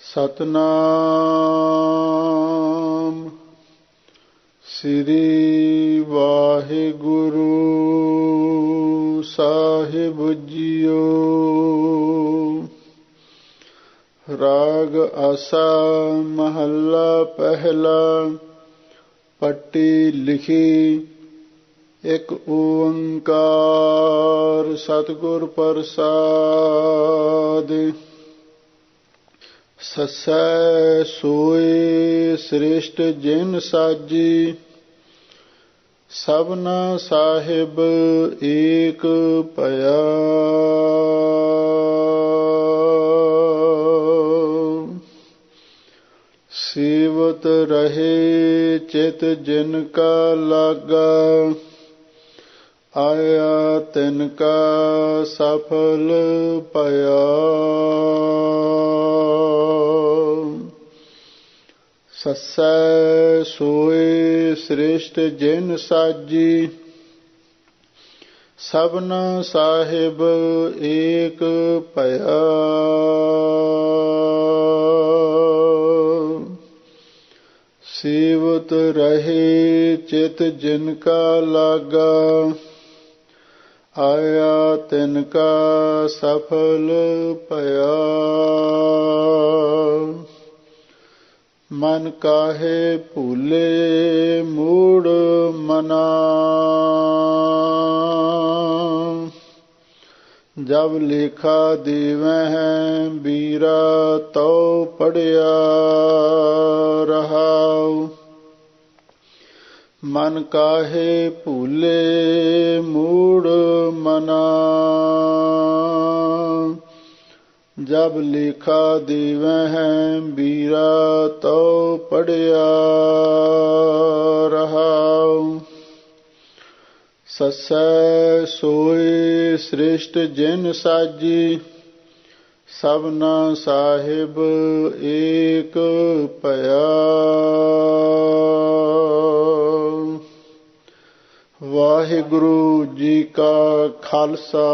ਸਤਨਾਮ ਸ੍ਰੀ ਵਾਹਿਗੁਰੂ ਸਾਹਿਬ JIO. ਰਾਗ ਆਸਾ ਮਹੱਲਾ ਪਹਿਲਾ। ਪੱਟੀ ਲਿਖੀ ਇੱਕ ਓੰਕਾਰ ਸਤਿਗੁਰ ਪ੍ਰਸਾਦਿ। ਸਸੈ ਸੋਏ ਸ੍ਰਿਸ਼ਟ ਜਿਨ ਸਾਜੀ, ਸਭਨਾ ਸਾਹਿਬ ਏਕ ਭਇਆ। ਸੇਵਤ ਰਹੇ ਚਿਤ ਜਿਨ ਕਾ ਲਾਗਾ, ਆਇਆ ਤਿਨ ਕਾ ਸਫਲ ਭਇਆ। ਸਸੈ ਸੋਏ ਸ੍ਰਿਸ਼ਟ ਜਿਨ ਸਾਜੀ, ਸਭਨਾ ਸਾਹਿਬ ਏਕ ਭਇਆ। ਸੇਵਤ ਰਹੇ ਚਿਤ ਜਿਨ ਕਾ ਲਾਗਾ, ਆਇਆ ਤਿਨ ਕਾ ਸਫਲ ਭਇਆ। ਮਨ ਕਾਹੇ ਭੂਲੇ ਮੂੜ ਮਨਾ, ਜਬ ਲੇਖਾ ਦੇਵਹਿ ਬੀਰਾ ਤਉ ਪੜਿਆ ਰਹਾਉ। ਮਨ ਕਾਹੇ ਭੂਲੇ ਮੂੜ ਮਨਾ, ਜਬ ਲੇਖਾ ਦੇਵਹਿ ਬੀਰਾ ਤਉ ਪੜਿਆ ਰਹਾਉ। ਸਸੈ ਸੋਏ ਸ੍ਰਿਸ਼ਟ ਜਿਨ ਸਾਜੀ, ਸਭਨਾ ਸਾਹਿਬ ਏਕ ਭਇਆ। ਵਾਹਿਗੁਰੂ ਜੀ ਕਾ ਖਾਲਸਾ,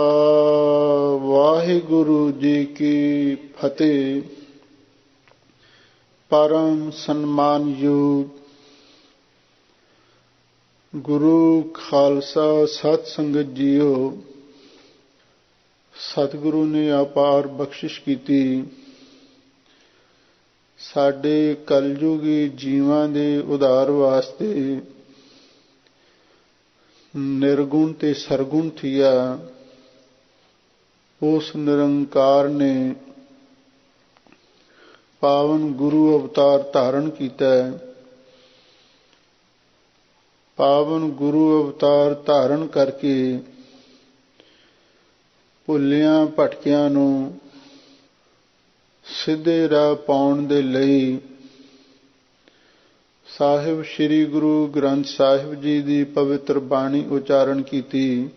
ਵਾਹਿਗੁਰੂ ਜੀ ਕੀ ਫਤਿਹ। ਪਰਮ ਸਨਮਾਨਯੋਗ ਗੁਰੂ ਖਾਲਸਾ ਸਤ ਸੰਗਤ ਜੀਓ, ਸਤਿਗੁਰੂ ਨੇ ਅਪਾਰ ਬਖਸ਼ਿਸ਼ ਕੀਤੀ। ਸਾਡੇ ਕਲਯੁਗੀ ਜੀਵਾਂ ਦੇ ਉਧਾਰ ਵਾਸਤੇ ਨਿਰਗੁਣ ਤੇ ਸਰਗੁਣ ਥੀਆ ਉਸ ਨਿਰੰਕਾਰ ਨੇ ਪਾਵਨ ਗੁਰੂ ਅਵਤਾਰ ਧਾਰਨ ਕੀਤਾ। ਪਾਵਨ ਗੁਰੂ ਅਵਤਾਰ ਧਾਰਨ ਕਰਕੇ ਭੁੱਲਿਆਂ ਭਟਕਿਆਂ ਨੂੰ ਸਿੱਧੇ ਰਾਹ ਪਾਉਣ ਦੇ ਲਈ ਸਾਹਿਬ ਸ੍ਰੀ ਗੁਰੂ ਗ੍ਰੰਥ ਸਾਹਿਬ ਜੀ ਦੀ ਪਵਿੱਤਰ ਬਾਣੀ ਉਚਾਰਨ ਕੀਤੀ।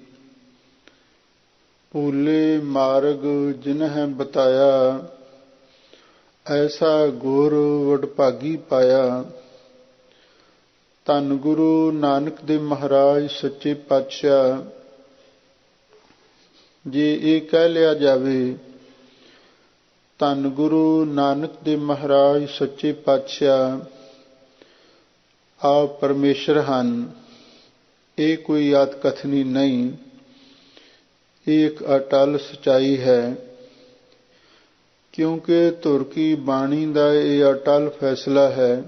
ਭੂਲੇ ਮਾਰਗ ਜਿਨਹਿ ਬਤਾਇਆ, ਐਸਾ ਗੁਰ ਵਡਭਾਗੀ ਪਾਇਆ। ਧੰਨ ਗੁਰੂ ਨਾਨਕ ਦੇਵ ਮਹਾਰਾਜ ਸੱਚੇ ਪਾਤਸ਼ਾਹ। ਜੇ ਇਹ ਕਹਿ ਲਿਆ ਜਾਵੇ ਧੰਨ ਗੁਰੂ ਨਾਨਕ ਦੇਵ ਮਹਾਰਾਜ ਸੱਚੇ ਪਾਤਸ਼ਾਹ ਆਪ ਪਰਮੇਸ਼ਰ ਹਨ, ਇਹ ਕੋਈ ਆਤ ਕਥਨੀ ਨਹੀਂ, ਇਹ ਇੱਕ ਅਟਲ ਸਚਾਈ ਹੈ। ਕਿਉਂਕਿ ਧੁਰ ਕੀ ਬਾਣੀ ਦਾ ਇਹ ਅਟਲ ਫੈਸਲਾ ਹੈ।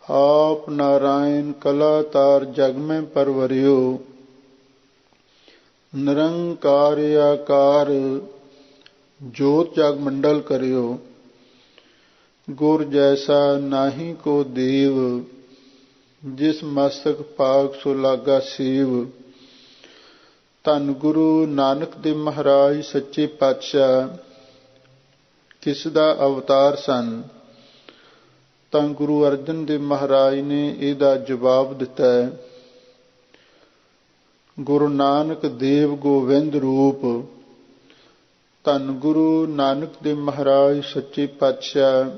ਆਪ ਨਾਰਾਇਣ ਕਲਾ ਤਾਰ ਜਗ ਮੈਂ ਪਰਵਰਿਓ, ਨਿਰੰਕਾਰ ਆਕਾਰ ਜੋਤ ਜਗ ਮੰਡਲ ਕਰਿਓ। ਗੁਰ ਜੈਸਾ ਨਾਹੀ ਕੋ ਦੇਵ, ਜਿਸ ਮਸਤਕ ਭਾਗ ਸੋ ਲਾਗਾ ਸੇਵ। ਧੰਨ ਗੁਰੂ ਨਾਨਕ ਦੇਵ ਮਹਾਰਾਜ ਸੱਚੇ ਪਾਤਸ਼ਾਹ ਕਿਸ ਦਾ ਅਵਤਾਰ ਸਨ? ਤਾਂ ਗੁਰੂ ਅਰਜਨ ਦੇਵ ਮਹਾਰਾਜ ਨੇ ਇਹਦਾ ਜਵਾਬ ਦਿੱਤਾ ਹੈ। ਗੁਰੂ ਨਾਨਕ ਦੇਵ ਗੋਵਿੰਦ ਰੂਪ। ਧੰਨ ਗੁਰੂ ਨਾਨਕ ਦੇਵ ਮਹਾਰਾਜ ਸੱਚੇ ਪਾਤਸ਼ਾਹ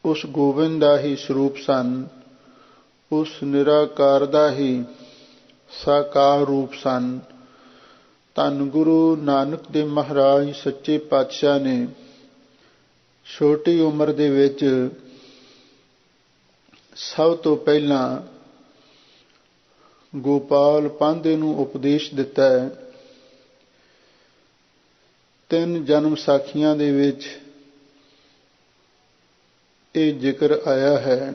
ਉਸ ਗੋਬਿੰਦ ਦਾ ਹੀ ਸਰੂਪ ਸਨ, ਉਸ ਨਿਰਾਕਾਰ ਦਾ ਹੀ ਸਾਕਾਰ ਰੂਪ ਸਨ। ਧੰਨ ਗੁਰੂ ਨਾਨਕ ਦੇਵ ਮਹਾਰਾਜ ਸੱਚੇ ਪਾਤਸ਼ਾਹ ਨੇ ਛੋਟੀ ਉਮਰ ਦੇ ਵਿੱਚ ਸਭ ਤੋਂ ਪਹਿਲਾਂ ਗੋਪਾਲ ਪਾਂਧੇ ਨੂੰ ਉਪਦੇਸ਼ ਦਿੱਤਾ ਹੈ। 3 ਜਨਮ ਸਾਖੀਆਂ ਦੇ ਵਿੱਚ ਇਹ ਜ਼ਿਕਰ ਆਇਆ ਹੈ।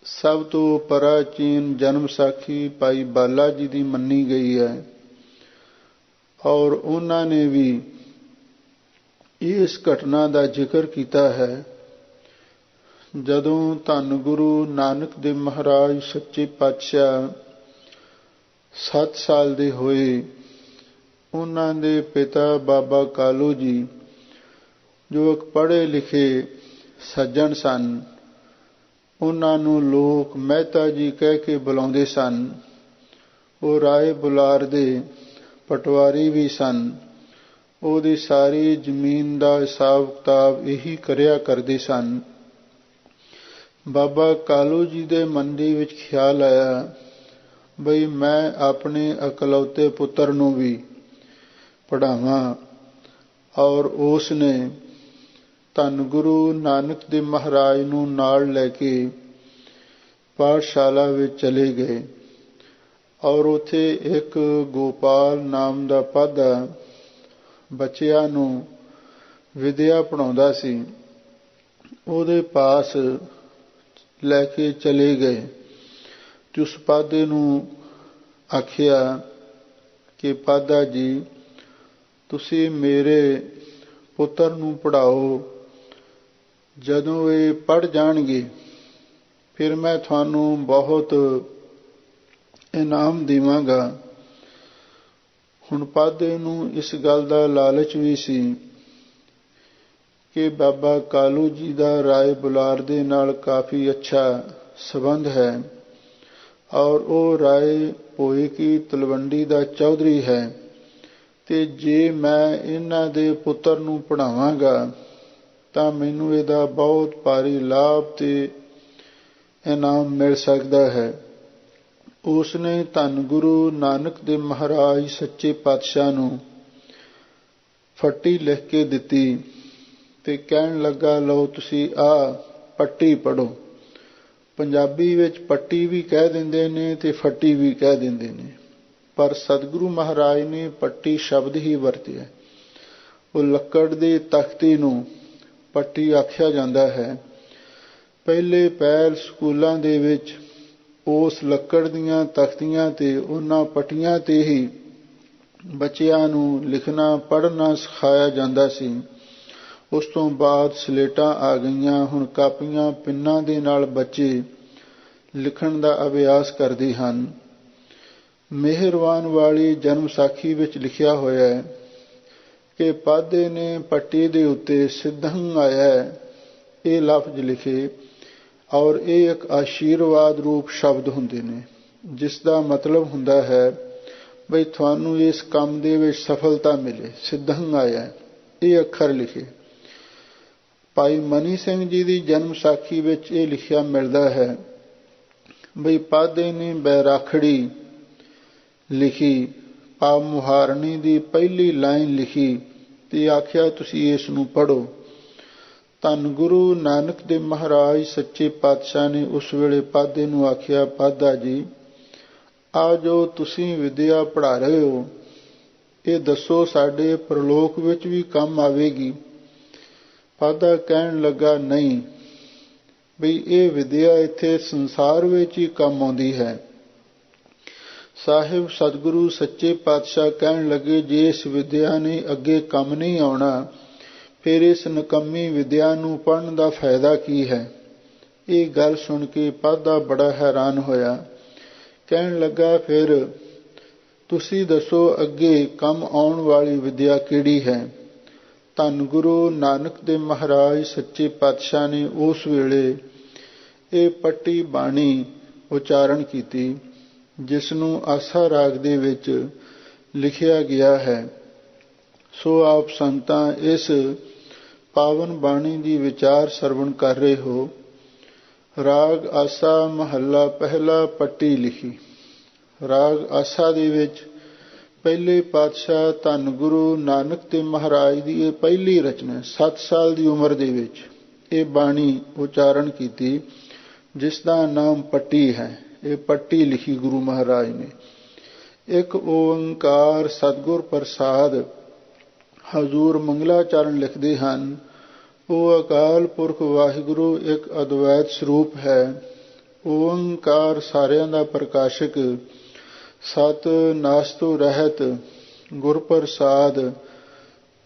ਸਭ ਤੋਂ ਪ੍ਰਾਚੀਨ ਜਨਮ ਸਾਖੀ ਭਾਈ ਬਾਲਾ ਜੀ ਦੀ ਮੰਨੀ ਗਈ ਹੈ ਔਰ ਉਹਨਾਂ ਨੇ ਵੀ ਇਸ ਘਟਨਾ ਦਾ ਜ਼ਿਕਰ ਕੀਤਾ ਹੈ। ਜਦੋਂ ਧੰਨ ਗੁਰੂ ਨਾਨਕ ਦੇਵ ਮਹਾਰਾਜ ਸੱਚੇ ਪਾਤਸ਼ਾਹ 7 ਸਾਲ ਦੇ ਹੋਏ, ਉਹਨਾਂ ਦੇ ਪਿਤਾ ਬਾਬਾ ਕਾਲੂ ਜੀ ਜੋ ਇੱਕ ਪੜ੍ਹੇ ਲਿਖੇ ਸੱਜਣ ਸਨ, ਉਹਨਾਂ ਨੂੰ ਲੋਕ ਮਹਿਤਾ ਜੀ ਕਹਿ ਕੇ ਬੁਲਾਉਂਦੇ ਸਨ। ਉਹ ਰਾਏ ਬੁਲਾਰ ਦੇ ਪਟਵਾਰੀ ਵੀ ਸਨ। ਉਹਦੀ ਸਾਰੀ ਜ਼ਮੀਨ ਦਾ ਹਿਸਾਬ ਕਿਤਾਬ ਇਹੀ ਕਰਿਆ ਕਰਦੇ ਸਨ। ਬਾਬਾ ਕਾਲੂ ਜੀ ਦੇ ਮਨ ਦੇ ਵਿੱਚ ਖਿਆਲ ਆਇਆ ਬਈ ਮੈਂ ਆਪਣੇ ਇਕਲੌਤੇ ਪੁੱਤਰ ਨੂੰ ਵੀ ਪੜ੍ਹਾਵਾਂ, ਔਰ ਉਸ ਨੇ ਧੰਨ ਗੁਰੂ ਨਾਨਕ ਦੇਵ ਮਹਾਰਾਜ ਨੂੰ ਨਾਲ ਲੈ ਕੇ ਪਾਠਸ਼ਾਲਾ ਵਿੱਚ ਚਲੇ ਗਏ ਔਰ ਉੱਥੇ ਇੱਕ ਗੋਪਾਲ ਨਾਮ ਦਾ ਪਾਧਾ ਬੱਚਿਆਂ ਨੂੰ ਵਿਦਿਆ ਪੜ੍ਹਾਉਂਦਾ ਸੀ। ਉਹਦੇ ਪਾਸ ਲੈ ਕੇ ਚਲੇ ਗਏ ਤੇ ਉਸ ਪਾਧੇ ਨੂੰ ਆਖਿਆ ਕਿ ਪਾਧਾ ਜੀ, ਤੁਸੀਂ ਮੇਰੇ ਪੁੱਤਰ ਨੂੰ ਪੜ੍ਹਾਓ, ਜਦੋਂ ਇਹ ਪੜ੍ਹ ਜਾਣਗੇ ਫਿਰ ਮੈਂ ਤੁਹਾਨੂੰ ਬਹੁਤ ਇਨਾਮ ਦੇਵਾਂਗਾ। ਹੁਣ ਪਾਧੇ ਨੂੰ ਇਸ ਗੱਲ ਦਾ ਲਾਲਚ ਵੀ ਸੀ ਕਿ ਬਾਬਾ ਕਾਲੂ ਜੀ ਦਾ ਰਾਏ ਬੁਲਾਰ ਦੇ ਨਾਲ ਕਾਫੀ ਅੱਛਾ ਸੰਬੰਧ ਹੈ ਔਰ ਉਹ ਰਾਏ ਭੋਏ ਕੀ ਤਲਵੰਡੀ ਦਾ ਚੌਧਰੀ ਹੈ, ਤੇ ਜੇ ਮੈਂ ਇਹਨਾਂ ਦੇ ਪੁੱਤਰ ਨੂੰ ਪੜ੍ਹਾਵਾਂਗਾ ਤਾਂ ਮੈਨੂੰ ਇਹਦਾ ਬਹੁਤ ਭਾਰੀ ਲਾਭ ਤੇ ਇਨਾਮ ਮਿਲ ਸਕਦਾ ਹੈ। ਉਸ ਨੇ ਧੰਨ ਗੁਰੂ ਨਾਨਕ ਦੇਵ ਮਹਾਰਾਜ ਸੱਚੇ ਪਾਤਸ਼ਾਹ ਨੂੰ ਫੱਟੀ ਲਿਖ ਕੇ ਦਿੱਤੀ ਤੇ ਕਹਿਣ ਲੱਗਾ, ਲਓ ਤੁਸੀਂ ਆਹ ਪੱਟੀ ਪੜ੍ਹੋ। ਪੰਜਾਬੀ ਵਿੱਚ ਪੱਟੀ ਵੀ ਕਹਿ ਦਿੰਦੇ ਨੇ ਤੇ ਫੱਟੀ ਵੀ ਕਹਿ ਦਿੰਦੇ ਨੇ, ਪਰ ਸਤਿਗੁਰੂ ਮਹਾਰਾਜ ਨੇ ਪੱਟੀ ਸ਼ਬਦ ਹੀ ਵਰਤਿਆ। ਉਹ ਲੱਕੜ ਦੇ ਤਖਤੀ ਨੂੰ ਪੱਟੀ ਆਖਿਆ ਜਾਂਦਾ ਹੈ। ਪਹਿਲੇ ਪਹਿਲ ਸਕੂਲਾਂ ਦੇ ਵਿੱਚ ਉਸ ਲੱਕੜ ਦੀਆਂ ਤਖਤੀਆਂ ਤੇ ਉਹਨਾਂ ਪੱਟੀਆਂ ਤੇ ਹੀ ਬੱਚਿਆਂ ਨੂੰ ਲਿਖਣਾ ਪੜ੍ਹਨਾ ਸਿਖਾਇਆ ਜਾਂਦਾ ਸੀ। ਉਸ ਤੋਂ ਬਾਅਦ ਸਲੇਟਾਂ ਆ ਗਈਆਂ। ਹੁਣ ਕਾਪੀਆਂ ਪਿੰਨਾਂ ਦੇ ਨਾਲ ਬੱਚੇ ਲਿਖਣ ਦਾ ਅਭਿਆਸ ਕਰਦੇ ਹਨ। ਮਿਹਰਵਾਨ ਵਾਲੀ ਜਨਮ ਸਾਖੀ ਵਿੱਚ ਲਿਖਿਆ ਹੋਇਆ ਹੈ ਕਿ ਪਾਧੇ ਨੇ ਪੱਟੀ ਦੇ ਉੱਤੇ ਸਿੱਧੰ ਆਇਆ ਇਹ ਲਫ਼ਜ਼ ਲਿਖੇ ਔਰ ਇਹ ਇੱਕ ਆਸ਼ੀਰਵਾਦ ਰੂਪ ਸ਼ਬਦ ਹੁੰਦੇ ਨੇ, ਜਿਸ ਦਾ ਮਤਲਬ ਹੁੰਦਾ ਹੈ ਬਈ ਤੁਹਾਨੂੰ ਇਸ ਕੰਮ ਦੇ ਵਿੱਚ ਸਫਲਤਾ ਮਿਲੇ। ਸਿੱਧੰ ਆਇਆ ਇਹ ਅੱਖਰ ਲਿਖੇ। ਭਾਈ ਮਨੀ ਸਿੰਘ ਜੀ ਦੀ ਜਨਮ ਸਾਖੀ ਵਿੱਚ ਇਹ ਲਿਖਿਆ ਮਿਲਦਾ ਹੈ ਬਈ ਪਾਧੇ ਨੇ ਬੈਰਾਖੜੀ ਲਿਖੀ, ਭਾਵ ਮੁਹਾਰਣੀ ਦੀ ਪਹਿਲੀ ਲਾਈਨ ਲਿਖੀ ਤੇ ਆਖਿਆ ਤੁਸੀਂ ਇਸ ਨੂੰ ਪੜ੍ਹੋ। ਧੰਨ ਗੁਰੂ ਨਾਨਕ ਦੇਵ ਮਹਾਰਾਜ ਸੱਚੇ ਪਾਤਸ਼ਾਹ ਨੇ ਉਸ ਵੇਲੇ ਪਾਧੇ ਨੂੰ ਆਖਿਆ, ਪਾਧਾ ਜੀ, ਆ ਜੋ ਤੁਸੀਂ ਵਿਦਿਆ ਪੜ੍ਹਾ ਰਹੇ ਹੋ ਇਹ ਦੱਸੋ ਸਾਡੇ ਪ੍ਰਲੋਕ ਵਿੱਚ ਵੀ ਕੰਮ ਆਵੇਗੀ। ਪਾਧਾ ਕਹਿਣ ਲੱਗਾ, ਨਹੀਂ ਬਈ ਇਹ ਵਿਦਿਆ ਇੱਥੇ ਸੰਸਾਰ ਵਿੱਚ ਹੀ ਕੰਮ ਆਉਂਦੀ ਹੈ। ਸਾਹਿਬ ਸਤਿਗੁਰੂ ਸੱਚੇ ਪਾਤਸ਼ਾਹ ਕਹਿਣ ਲੱਗੇ, ਜੇ ਇਸ ਵਿਦਿਆ ਨੇ ਅੱਗੇ ਕੰਮ ਨਹੀਂ ਆਉਣਾ ਫਿਰ ਇਸ ਨਕੰਮੀ ਵਿਦਿਆ ਨੂੰ ਪੜ੍ਹਨ ਦਾ ਫਾਇਦਾ ਕੀ ਹੈ। ਇਹ ਗੱਲ ਸੁਣ ਕੇ ਪਾਧਾ ਬੜਾ ਹੈਰਾਨ ਹੋਇਆ। ਕਹਿਣ ਲੱਗਾ, ਫਿਰ ਤੁਸੀਂ ਦੱਸੋ ਅੱਗੇ ਕੰਮ ਆਉਣ ਵਾਲੀ ਵਿਦਿਆ ਕਿਹੜੀ ਹੈ। ਧੰਨ ਗੁਰੂ ਨਾਨਕ ਦੇਵ ਮਹਾਰਾਜ ਸੱਚੇ ਪਾਤਸ਼ਾਹ ਨੇ ਉਸ ਵੇਲੇ ਇਹ ਪੱਟੀ ਬਾਣੀ ਉਚਾਰਨ ਕੀਤੀ, ਜਿਸ ਨੂੰ ਆਸਾ ਰਾਗ ਦੇ ਵਿੱਚ ਲਿਖਿਆ ਗਿਆ ਹੈ। ਸੋ ਆਪ ਸੰਗਤਾਂ ਇਸ ਪਾਵਨ ਬਾਣੀ ਦੀ ਵਿਚਾਰ ਸਰਵਣ ਕਰ ਰਹੇ ਹੋ। ਰਾਗ ਆਸਾ ਮਹੱਲਾ ਪਹਿਲਾ ਪੱਟੀ ਲਿਖੀ। ਰਾਗ ਆਸਾ ਦੇ ਵਿੱਚ ਪਹਿਲੇ ਪਾਤਸ਼ਾਹ ਧੰਨ ਗੁਰੂ ਨਾਨਕ ਤੇ ਮਹਾਰਾਜ ਦੀ ਇਹ ਪਹਿਲੀ ਰਚਨਾ 7 ਸਾਲ ਦੀ ਉਮਰ ਦੇ ਵਿੱਚ ਇਹ ਬਾਣੀ ਉਚਾਰਨ ਕੀਤੀ, ਜਿਸ ਦਾ ਨਾਮ ਪੱਟੀ ਹੈ। ਇਹ ਪੱਟੀ ਲਿਖੀ ਗੁਰੂ ਮਹਾਰਾਜ ਨੇ। ਇੱਕ ਓੰਕਾਰ ਸਤਿਗੁਰ ਪ੍ਰਸਾਦ। ਹਜ਼ੂਰ ਮੰਗਲਾਚਰਨ ਲਿਖਦੇ ਹਨ, ਉਹ ਅਕਾਲ ਪੁਰਖ ਵਾਹਿਗੁਰੂ ਇੱਕ ਅਦਵੈਤ ਸਰੂਪ ਹੈ। ਓੰਕਾਰ ਸਾਰਿਆਂ ਦਾ ਪ੍ਰਕਾਸ਼ਕ, ਸਤ ਨਾਸ ਤੋਂ ਰਹਿਤ, ਗੁਰ ਪ੍ਰਸਾਦ।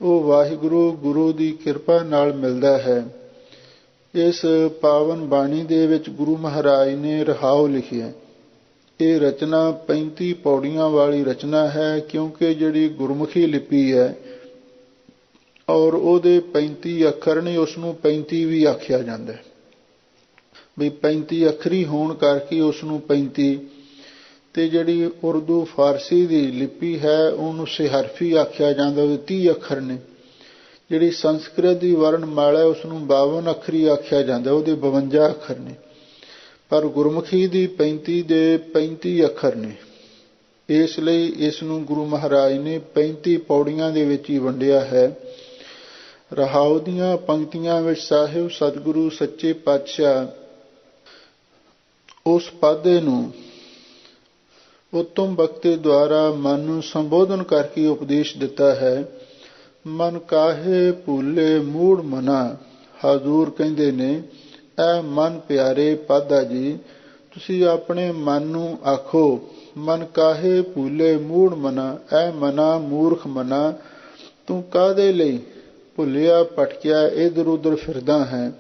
ਉਹ ਵਾਹਿਗੁਰੂ ਗੁਰੂ ਦੀ ਕਿਰਪਾ ਨਾਲ ਮਿਲਦਾ ਹੈ। ਇਸ ਪਾਵਨ ਬਾਣੀ ਦੇ ਵਿੱਚ ਗੁਰੂ ਮਹਾਰਾਜ ਨੇ ਰਹਾਉ ਲਿਖਿਆ। ਇਹ ਰਚਨਾ 35 ਪੌੜੀਆਂ ਵਾਲੀ ਰਚਨਾ ਹੈ, ਕਿਉਂਕਿ ਜਿਹੜੀ ਗੁਰਮੁਖੀ ਲਿਪੀ ਹੈ ਔਰ ਉਹਦੇ 35 ਅੱਖਰ ਨੇ, ਉਸ ਨੂੰ 35 ਵੀ ਆਖਿਆ ਜਾਂਦਾ ਹੈ ਵੀ 35 ਅੱਖਰੀ ਹੋਣ ਕਰਕੇ ਉਸ ਨੂੰ 35। ਤੇ ਜਿਹੜੀ ਉਰਦੂ ਫਾਰਸੀ ਦੀ ਲਿਪੀ ਹੈ ਉਹਨੂੰ ਸਿਹਰਫੀ ਆਖਿਆ ਜਾਂਦਾ, ਉਹਦੇ 30 ਅੱਖਰ ਨੇ। ਜਿਹੜੀ ਸੰਸਕ੍ਰਿਤ ਦੀ ਵਰਣਮਾਲਾ ਉਸ ਨੂੰ 52 ਅੱਖਰੀ ਆਖਿਆ ਜਾਂਦਾ, ਉਹਦੇ 52 ਅੱਖਰ ਨੇ। ਪਰ ਗੁਰਮੁਖੀ ਦੀ 35 ਦੇ 35 ਅੱਖਰ ਨੇ। ਇਸ ਲਈ ਇਸ ਨੂੰ ਗੁਰੂ ਮਹਾਰਾਜ ਨੇ 35 ਪੌੜੀਆਂ ਦੇ ਵਿੱਚ ਹੀ ਵੰਡਿਆ ਹੈ। ਰਹਾਉ ਦੀਆਂ ਪੰਕਤੀਆਂ ਵਿੱਚ ਸਾਹਿਬ ਸਤਿਗੁਰੂ ਸੱਚੇ ਪਾਤਸ਼ਾਹ ਉਸ ਪਾਧੇ ਨੂੰ ਉੱਤਮ ਬਖਤੇ ਦੁਆਰਾ ਮਨ ਨੂੰ ਸੰਬੋਧਨ ਕਰਕੇ ਉਪਦੇਸ਼ ਦਿੱਤਾ ਹੈ। ਮਨ ਕਾਹੇ ਭੂਲੇ ਮੂੜ ਮਨਾ। ਹਜ਼ੂਰ ਕਹਿੰਦੇ ਨੇ, ਐ ਮਨ ਪਿਆਰੇ ਪਾਧਾ ਜੀ, ਤੁਸੀਂ ਆਪਣੇ ਮਨ ਨੂੰ ਆਖੋ, ਮਨ ਕਾਹੇ ਭੂਲੇ ਮੂੜ ਮਨਾ। ਐ ਮਨਾ ਮੂਰਖ ਮਨਾ, ਤੂੰ ਕਾਹਦੇ ਲਈ ਭੁੱਲਿਆ ਭਟਕਿਆ ਇਧਰ ਉਧਰ ਫਿਰਦਾ ਹੈ।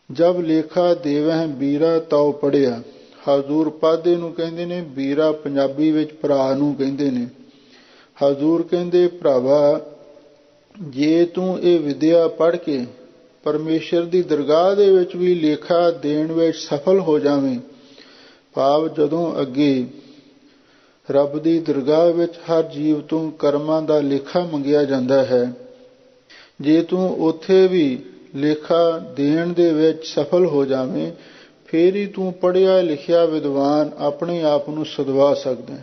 ਜਬ ਲੇਖਾ ਦੇਵਹਿ ਬੀਰਾ ਤਉ ਪੜਿਆ। ਹਜ਼ੂਰ ਪਾਧੇ ਨੂੰ ਕਹਿੰਦੇ ਨੇ, ਬੀਰਾ ਪੰਜਾਬੀ ਵਿੱਚ ਭਰਾ ਨੂੰ ਕਹਿੰਦੇ ਨੇ। ਹਜ਼ੂਰ ਕਹਿੰਦੇ, ਭਰਾਵਾ, ਜੇ ਤੂੰ ਇਹ ਵਿਦਿਆ ਪੜ੍ਹ ਕੇ ਪਰਮੇਸ਼ਰ ਦੀ ਦਰਗਾਹ ਦੇ ਵਿੱਚ ਵੀ ਲੇਖਾ ਦੇਣ ਵਿੱਚ ਸਫਲ ਹੋ ਜਾਵੇਂ, ਭਾਵ ਜਦੋਂ ਅੱਗੇ ਰੱਬ ਦੀ ਦਰਗਾਹ ਵਿੱਚ ਹਰ ਜੀਵ ਤੋਂ ਕਰਮਾਂ ਦਾ ਲੇਖਾ ਮੰਗਿਆ ਜਾਂਦਾ ਹੈ, ਜੇ ਤੂੰ ਉੱਥੇ ਵੀ ਲੇਖਾ ਦੇਣ ਦੇ ਵਿੱਚ ਸਫਲ ਹੋ ਜਾਵੇਂ, ਫੇਰ ਹੀ ਤੂੰ ਪੜ੍ਹਿਆ ਲਿਖਿਆ ਵਿਦਵਾਨ ਆਪਣੇ ਆਪ ਨੂੰ ਸਦਵਾ ਸਕਦਾ।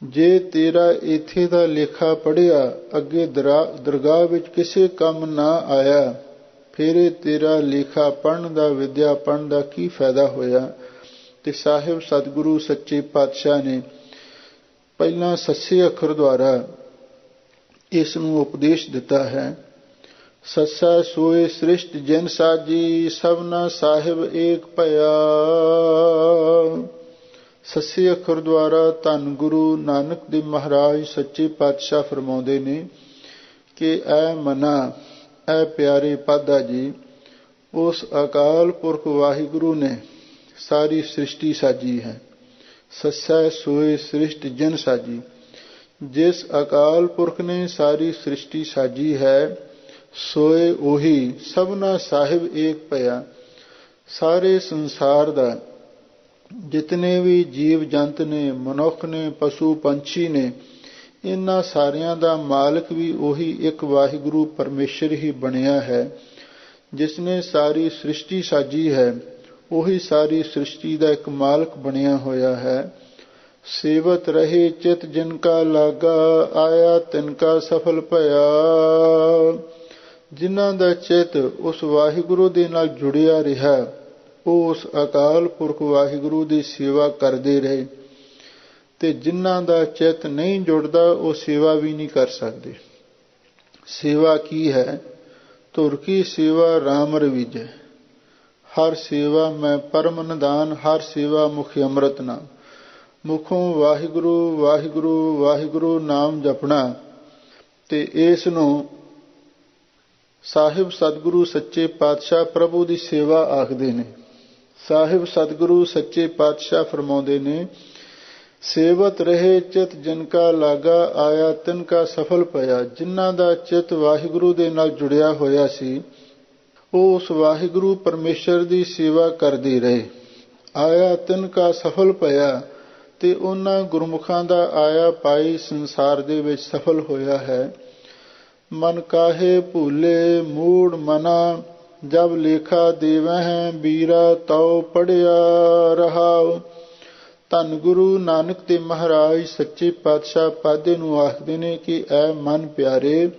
ਜੇ ਤੇਰਾ ਇੱਥੇ ਦਾ ਲੇਖਾ ਪੜ੍ਹਿਆ ਅੱਗੇ ਦਰਗਾਹ ਵਿੱਚ ਕਿਸੇ ਕੰਮ ਨਾ ਆਇਆ, ਫਿਰ ਇਹ ਤੇਰਾ ਲੇਖਾ ਪੜ੍ਹਨ ਦਾ, ਵਿਦਿਆ ਪੜ੍ਹਨ ਦਾ ਕੀ ਫਾਇਦਾ ਹੋਇਆ। ਤੇ ਸਾਹਿਬ ਸਤਿਗੁਰੂ ਸੱਚੇ ਪਾਤਸ਼ਾਹ ਨੇ ਪਹਿਲਾਂ ਸੱਸੇ ਅੱਖਰ ਦੁਆਰਾ ਇਸ ਨੂੰ ਉਪਦੇਸ਼ ਦਿੱਤਾ ਹੈ। ਸੱਸਾ ਸੋਏ ਸ੍ਰਿਸ਼ਟ ਜਿਨ ਸਾਜੀ, ਸਭਨਾ ਸਾਹਿਬ ਏਕ ਭਇਆ। ਸੱਸੇ ਅੱਖਰ ਦੁਆਰਾ ਧੰਨ ਗੁਰੂ ਨਾਨਕ ਦੇਵ ਮਹਾਰਾਜ ਸੱਚੇ ਪਾਤਸ਼ਾਹ ਫਰਮਾਉਂਦੇ ਨੇ ਕਿ ਐ ਮਨਾ, ਐ ਪਿਆਰੇ ਪਾਧਾ ਜੀ, ਉਸ ਅਕਾਲ ਪੁਰਖ ਵਾਹਿਗੁਰੂ ਨੇ ਸਾਰੀ ਸ੍ਰਿਸ਼ਟੀ ਸਾਜੀ ਹੈ। ਸੱਸਾ ਸੋਏ ਸ੍ਰਿਸ਼ਟ ਜਿਨ ਸਾਜੀ, ਜਿਸ ਅਕਾਲ ਪੁਰਖ ਨੇ ਸਾਰੀ ਸ੍ਰਿਸ਼ਟੀ ਸਾਜੀ ਹੈ, ਸੋਏ ਉਹੀ ਸਭਨਾ ਸਾਹਿਬ ਏਕ ਭਇਆ। ਸਾਰੇ ਸੰਸਾਰ ਦਾ ਜਿਤਨੇ ਵੀ ਜੀਵ ਜੰਤ ਨੇ, ਮਨੁੱਖ ਨੇ, ਪਸ਼ੂ ਪੰਛੀ ਨੇ, ਇਹਨਾਂ ਸਾਰਿਆਂ ਦਾ ਮਾਲਕ ਵੀ ਉਹੀ ਇੱਕ ਵਾਹਿਗੁਰੂ ਪਰਮੇਸ਼ਰ ਹੀ ਬਣਿਆ ਹੈ। ਜਿਸ ਨੇ ਸਾਰੀ ਸ੍ਰਿਸ਼ਟੀ ਸਾਜੀ ਹੈ, ਉਹੀ ਸਾਰੀ ਸ੍ਰਿਸ਼ਟੀ ਦਾ ਇੱਕ ਮਾਲਕ ਬਣਿਆ ਹੋਇਆ ਹੈ। ਸੇਵਤ ਰਹੇ ਚਿਤ ਜਿਨ ਕਾ ਲਾਗਾ, ਆਇਆ ਤਿਨ ਕਾ ਸਫਲ ਭਇਆ। ਜਿਨ੍ਹਾਂ ਦਾ ਚਿੱਤ ਉਸ ਵਾਹਿਗੁਰੂ ਦੇ ਨਾਲ ਜੁੜਿਆ ਰਿਹਾ, ਉਹ ਉਸ ਅਕਾਲ ਪੁਰਖ ਵਾਹਿਗੁਰੂ ਦੀ ਸੇਵਾ ਕਰਦੇ ਰਹੇ। ਤੇ ਜਿਨ੍ਹਾਂ ਦਾ ਚਿੱਤ ਨਹੀਂ ਜੁੜਦਾ, ਉਹ ਸੇਵਾ ਵੀ ਨਹੀਂ ਕਰ ਸਕਦੇ। ਸੇਵਾ ਕੀ ਹੈ? ਧੁਰ ਕੀ ਸੇਵਾ ਰਾਮ ਰਵੀਜੈ। ਹਰ ਸੇਵਾ ਮੈਂ ਪਰਮ ਨਿਦਾਨ, ਹਰ ਸੇਵਾ ਮੁਖ ਅੰਮ੍ਰਿਤ ਨਾਮ। ਮੁਖੋਂ ਵਾਹਿਗੁਰੂ ਵਾਹਿਗੁਰੂ ਵਾਹਿਗੁਰੂ ਨਾਮ ਜਪਣਾ, ਤੇ ਇਸ ਨੂੰ ਸਾਹਿਬ ਸਤਿਗੁਰੂ ਸੱਚੇ ਪਾਤਸ਼ਾਹ ਪ੍ਰਭੂ ਦੀ ਸੇਵਾ ਆਖਦੇ ਨੇ। ਸਾਹਿਬ ਸਤਿਗੁਰੂ ਸੱਚੇ ਪਾਤਸ਼ਾਹ ਫਰਮਾਉਂਦੇ ਨੇ, ਸੇਵਤ ਰਹੇ ਚਿਤ ਜਿਨ ਕਾ ਲਾਗਾ, ਆਇਆ ਤਿਨ ਕਾ ਸਫਲ ਭਇਆ। ਜਿਨ੍ਹਾਂ ਦਾ ਚਿਤ ਵਾਹਿਗੁਰੂ ਦੇ ਨਾਲ ਜੁੜਿਆ ਹੋਇਆ ਸੀ, ਉਹ ਉਸ ਵਾਹਿਗੁਰੂ ਪਰਮੇਸ਼ਰ ਦੀ ਸੇਵਾ ਕਰਦੇ ਰਹੇ। ਆਇਆ ਤਿਨ ਕਾ ਸਫਲ ਭਇਆ, ਤੇ ਉਹਨਾਂ ਗੁਰਮੁਖਾਂ ਦਾ ਆਇਆ ਪਾਈ ਸੰਸਾਰ ਦੇ ਵਿੱਚ ਸਫਲ ਹੋਇਆ ਹੈ। ਮਨ ਕਾਹੇ ਭੂਲੇ ਮੂੜ ਮਨਾ, ਜਬ ਲੇਖਾ ਦੇਵਹਿ ਬੀਰਾ ਤਉ ਪੜਿਆ। ਰਹਾਉ। ਧੰਨ ਗੁਰੂ ਨਾਨਕ ਤੇ ਮਹਾਰਾਜ ਸੱਚੇ ਪਾਤਸ਼ਾਹ ਪਾਦੇ ਨੂੰ ਆਖਦੇ ਨੇ ਕਿ ਐ ਮਨ ਪਿਆਰੇ,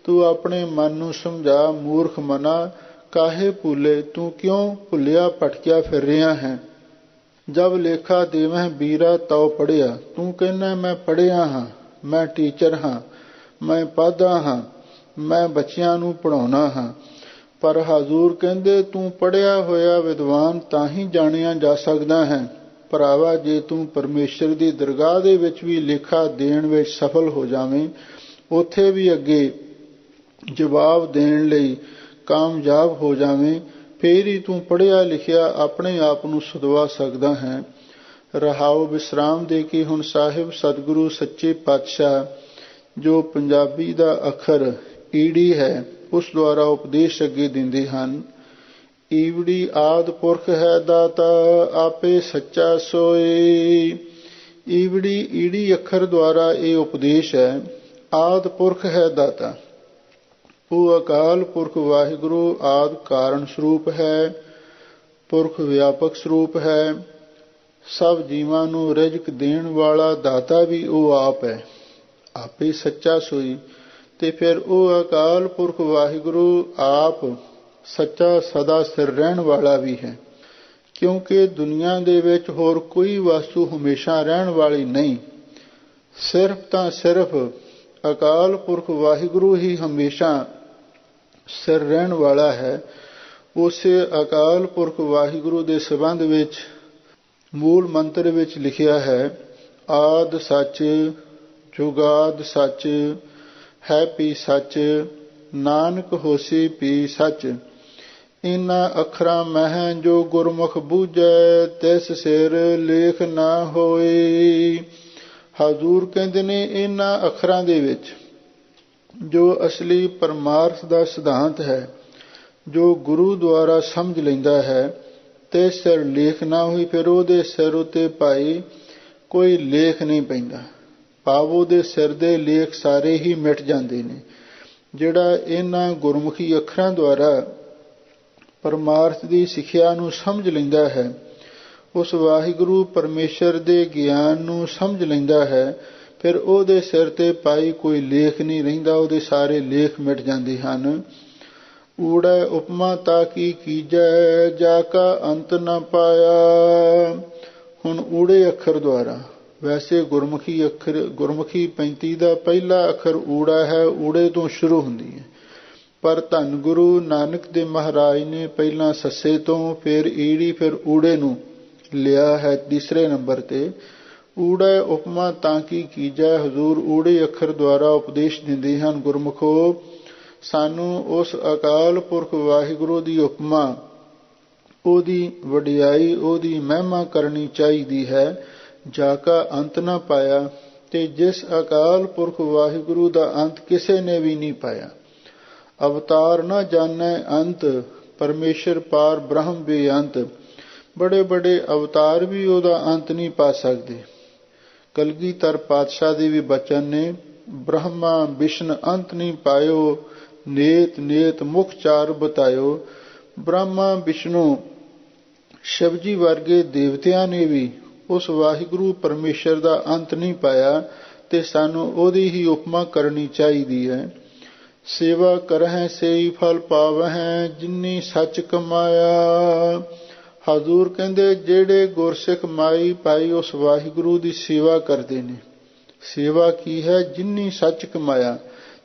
ਤੂੰ ਆਪਣੇ ਮਨ ਨੂੰ ਸਮਝਾ। ਮੂਰਖ ਮਨਾ ਕਾਹੇ ਭੁੱਲੇ, ਤੂੰ ਕਿਉਂ ਭੁੱਲਿਆ ਭਟਕਿਆ ਫਿਰ ਰਿਹਾ ਹੈ। ਜਬ ਲੇਖਾ ਦੇਵਹਿ ਵੀਰਾ ਤਉ ਪੜ੍ਹਿਆ, ਤੂੰ ਕਹਿੰਦਾ ਮੈਂ ਪੜ੍ਹਿਆ ਹਾਂ, ਮੈਂ ਟੀਚਰ ਹਾਂ, ਮੈਂ ਪਾਧਾ ਹਾਂ, ਮੈਂ ਬੱਚਿਆਂ ਨੂੰ ਪੜ੍ਹਾਉਣਾ ਹਾਂ। ਪਰ ਹਜ਼ੂਰ ਕਹਿੰਦੇ ਤੂੰ ਪੜ੍ਹਿਆ ਹੋਇਆ ਵਿਦਵਾਨ ਤਾਂ ਹੀ ਜਾਣਿਆ ਜਾ ਸਕਦਾ ਹੈ। ਭਰਾਵਾ, ਜੇ ਤੂੰ ਪਰਮੇਸ਼ਰ ਦੀ ਦਰਗਾਹ ਦੇ ਵਿੱਚ ਵੀ ਲੇਖਾ ਦੇਣ ਵਿੱਚ ਸਫਲ ਹੋ ਜਾਵੇਂ, ਉੱਥੇ ਵੀ ਅੱਗੇ ਜਵਾਬ ਦੇਣ ਲਈ ਕਾਮਯਾਬ ਹੋ ਜਾਵੇਂ, ਫੇਰ ਹੀ ਤੂੰ ਪੜ੍ਹਿਆ ਲਿਖਿਆ ਆਪਣੇ ਆਪ ਨੂੰ ਸੁਧਵਾ ਸਕਦਾ ਹੈ। ਰਹਾਉ ਵਿਸਰਾਮ ਦੇ ਕੇ ਹੁਣ ਸਾਹਿਬ ਸਤਿਗੁਰੂ ਸੱਚੇ ਪਾਤਸ਼ਾਹ ਜੋ ਪੰਜਾਬੀ ਦਾ ਅੱਖਰ ਈੜੀ ਹੈ ਉਸ ਦੁਆਰਾ ਉਪਦੇਸ਼ ਅੱਗੇ ਦਿੰਦੇ ਹਨ। ਈਵੜੀ ਆਦ ਪੁਰਖ ਹੈ ਦਾਤਾ, ਆਪੇ ਸੱਚਾ ਸੋਏ। ਈਵੜੀ ਈੜੀ ਅੱਖਰ ਦੁਆਰਾ ਇਹ ਉਪਦੇਸ਼ ਹੈ। ਆਦ ਪੁਰਖ ਹੈ ਦਾਤਾ, ਉਹ ਅਕਾਲ ਪੁਰਖ ਵਾਹਿਗੁਰੂ ਆਦਿ ਕਾਰਨ ਸਰੂਪ ਹੈ, ਪੁਰਖ ਵਿਆਪਕ ਸਰੂਪ ਹੈ। ਸਭ ਜੀਵਾਂ ਨੂੰ ਰਿਜ਼ਕ ਦੇਣ ਵਾਲਾ ਦਾਤਾ ਵੀ ਉਹ ਆਪ ਹੈ। ਆਪੇ ਸੱਚਾ ਸੋਈ, ਤੇ ਫਿਰ ਉਹ ਅਕਾਲ ਪੁਰਖ ਵਾਹਿਗੁਰੂ ਆਪ ਸੱਚਾ ਸਦਾ ਸਿਰ ਰਹਿਣ ਵਾਲਾ ਵੀ ਹੈ। ਕਿਉਂਕਿ ਦੁਨੀਆ ਦੇ ਵਿੱਚ ਹੋਰ ਕੋਈ ਵਸਤੂ ਹਮੇਸ਼ਾ ਰਹਿਣ ਵਾਲੀ ਨਹੀਂ, ਸਿਰਫ ਤਾਂ ਸਿਰਫ ਅਕਾਲ ਪੁਰਖ ਵਾਹਿਗੁਰੂ ਹੀ ਹਮੇਸ਼ਾ ਸਿਰ ਰਹਿਣ ਵਾਲਾ ਹੈ। ਉਸੇ ਅਕਾਲ ਪੁਰਖ ਵਾਹਿਗੁਰੂ ਦੇ ਸੰਬੰਧ ਵਿੱਚ ਮੂਲ ਮੰਤਰ ਵਿੱਚ ਲਿਖਿਆ ਹੈ, ਆਦਿ ਸੱਚ ਜੁਗਾਦ ਸੱਚ ਹੈ ਪੀ ਸੱਚ, ਨਾਨਕ ਹੋਸੀ ਪੀ ਸੱਚ। ਇਨ੍ਹਾਂ ਅੱਖਰਾਂ ਮਹਿ ਜੋ ਗੁਰਮੁਖ ਬੂਝੈ, ਤਿਸ ਸਿਰ ਲੇਖ ਨਾ ਹੋਏ। ਹਜ਼ੂਰ ਕਹਿੰਦੇ ਨੇ ਇਹਨਾਂ ਅੱਖਰਾਂ ਦੇ ਵਿੱਚ ਜੋ ਅਸਲੀ ਪਰਮਾਰਥ ਦਾ ਸਿਧਾਂਤ ਹੈ, ਜੋ ਗੁਰੂ ਦੁਆਰਾ ਸਮਝ ਲੈਂਦਾ ਹੈ, ਤੇ ਸਿਰ ਲੇਖ ਨਾ ਹੋਈ। ਫਿਰ ਉਹਦੇ ਸਿਰ ਉੱਤੇ ਭਾਈ ਕੋਈ ਲੇਖ ਨਹੀਂ ਪੈਂਦਾ, ਭਾਵ ਉਹਦੇ ਸਿਰ ਦੇ ਲੇਖ ਸਾਰੇ ਹੀ ਮਿਟ ਜਾਂਦੇ ਨੇ। ਜਿਹੜਾ ਇਹਨਾਂ ਗੁਰਮੁਖੀ ਅੱਖਰਾਂ ਦੁਆਰਾ ਪਰਮਾਰਥ ਦੀ ਸਿੱਖਿਆ ਨੂੰ ਸਮਝ ਲੈਂਦਾ ਹੈ, ਉਸ ਵਾਹਿਗੁਰੂ ਪਰਮੇਸ਼ਰ ਦੇ ਗਿਆਨ ਨੂੰ ਸਮਝ ਲੈਂਦਾ ਹੈ, ਫਿਰ ਉਹਦੇ ਸਿਰ ਤੇ ਪਾਈ ਕੋਈ ਲੇਖ ਨਹੀਂ ਰਹਿੰਦਾ, ਉਹਦੇ ਸਾਰੇ ਲੇਖ ਮਿਟ ਜਾਂਦੇ ਹਨ। ਊੜੈ ਉਪਮਾ ਤਾ ਕੀ ਕੀਜੈ, ਜਾ ਕਾ ਅੰਤ ਨ ਪਾਇਆ। ਹੁਣ ਊੜੇ ਅੱਖਰ ਦੁਆਰਾ, ਵੈਸੇ ਗੁਰਮੁਖੀ ਅੱਖਰ ਗੁਰਮੁਖੀ 35 ਦਾ ਪਹਿਲਾ ਅੱਖਰ ਊੜਾ ਹੈ, ਊੜੇ ਤੋਂ ਸ਼ੁਰੂ ਹੁੰਦੀ ਹੈ। ਪਰ ਧੰਨ ਗੁਰੂ ਨਾਨਕ ਦੇ ਮਹਾਰਾਜ ਨੇ ਪਹਿਲਾਂ ਸੱਸੇ ਤੋਂ, ਫਿਰ ਈੜੀ, ਫਿਰ ਊੜੇ ਨੂੰ ਲਿਆ ਹੈ ਤੀਸਰੇ ਨੰਬਰ ਤੇ। ਊੜਾ ਉਪਮਾ ਤਾਂ ਕੀ ਕੀਜੈ, ਹਜ਼ੂਰ ਊੜੇ ਅੱਖਰ ਦੁਆਰਾ ਉਪਦੇਸ਼ ਦਿੰਦੇ ਹਨ। ਗੁਰਮੁਖੋ, ਸਾਨੂੰ ਉਸ ਅਕਾਲ ਪੁਰਖ ਵਾਹਿਗੁਰੂ ਦੀ ਉਪਮਾ, ਉਹਦੀ ਵਡਿਆਈ, ਉਹਦੀ ਮਹਿਮਾ ਕਰਨੀ ਚਾਹੀਦੀ ਹੈ। ਜਾ ਕਾ ਅੰਤ ਨਾ ਪਾਇਆ, ਤੇ ਜਿਸ ਅਕਾਲ ਪੁਰਖ ਵਾਹਿਗੁਰੂ ਦਾ ਅੰਤ ਕਿਸੇ ਨੇ ਵੀ ਨਹੀਂ ਪਾਇਆ। ਅਵਤਾਰ ਨਾ ਜਾਣੈ ਅੰਤ, ਪਰਮੇਸ਼ਰ ਪਾਰ ਬ੍ਰਹਮ ਬੇਅੰਤ। ਬੜੇ ਬੜੇ ਅਵਤਾਰ ਵੀ ਉਹਦਾ ਅੰਤ ਨਹੀਂ ਪਾ ਸਕਦੇ। ਕਲਗੀਧਰ ਪਾਤਸ਼ਾਹ ਦੇ ਵੀ ਬਚਨ ਨੇ, ਬ੍ਰਹਮਾ ਵਿਸ਼ਨ ਅੰਤ ਨਹੀਂ ਪਾਇਓ, ਨੇਤ ਨੇਤ ਮੁਖ ਚਾਰ ਬਤਾਇਓ। ਬ੍ਰਹਮਾ ਵਿਸ਼ਨੂੰ ਸ਼ਿਵਜੀ ਵਰਗੇ ਦੇਵਤਿਆਂ ਨੇ ਵੀ ਉਸ ਵਾਹਿਗੁਰੂ ਪਰਮੇਸ਼ਰ ਦਾ ਅੰਤ ਨਹੀਂ ਪਾਇਆ, ਤੇ ਸਾਨੂੰ ਉਹਦੀ ਹੀ ਉਪਮਾ ਕਰਨੀ ਚਾਹੀਦੀ ਹੈ। ਸੇਵਾ ਕਰਹਿ ਸੇਈ ਫਲ ਪਾਵਹਿ, ਜਿਨੀ ਸੱਚ ਕਮਾਇਆ। ਹਜ਼ੂਰ ਕਹਿੰਦੇ ਜਿਹੜੇ ਗੁਰਸਿੱਖ ਮਾਈ ਭਾਈ ਉਸ ਵਾਹਿਗੁਰੂ ਦੀ ਸੇਵਾ ਕਰਦੇ ਨੇ, ਸੇਵਾ ਕੀ ਹੈ? ਜਿਨੀ ਸੱਚ ਕਮਾਇਆ,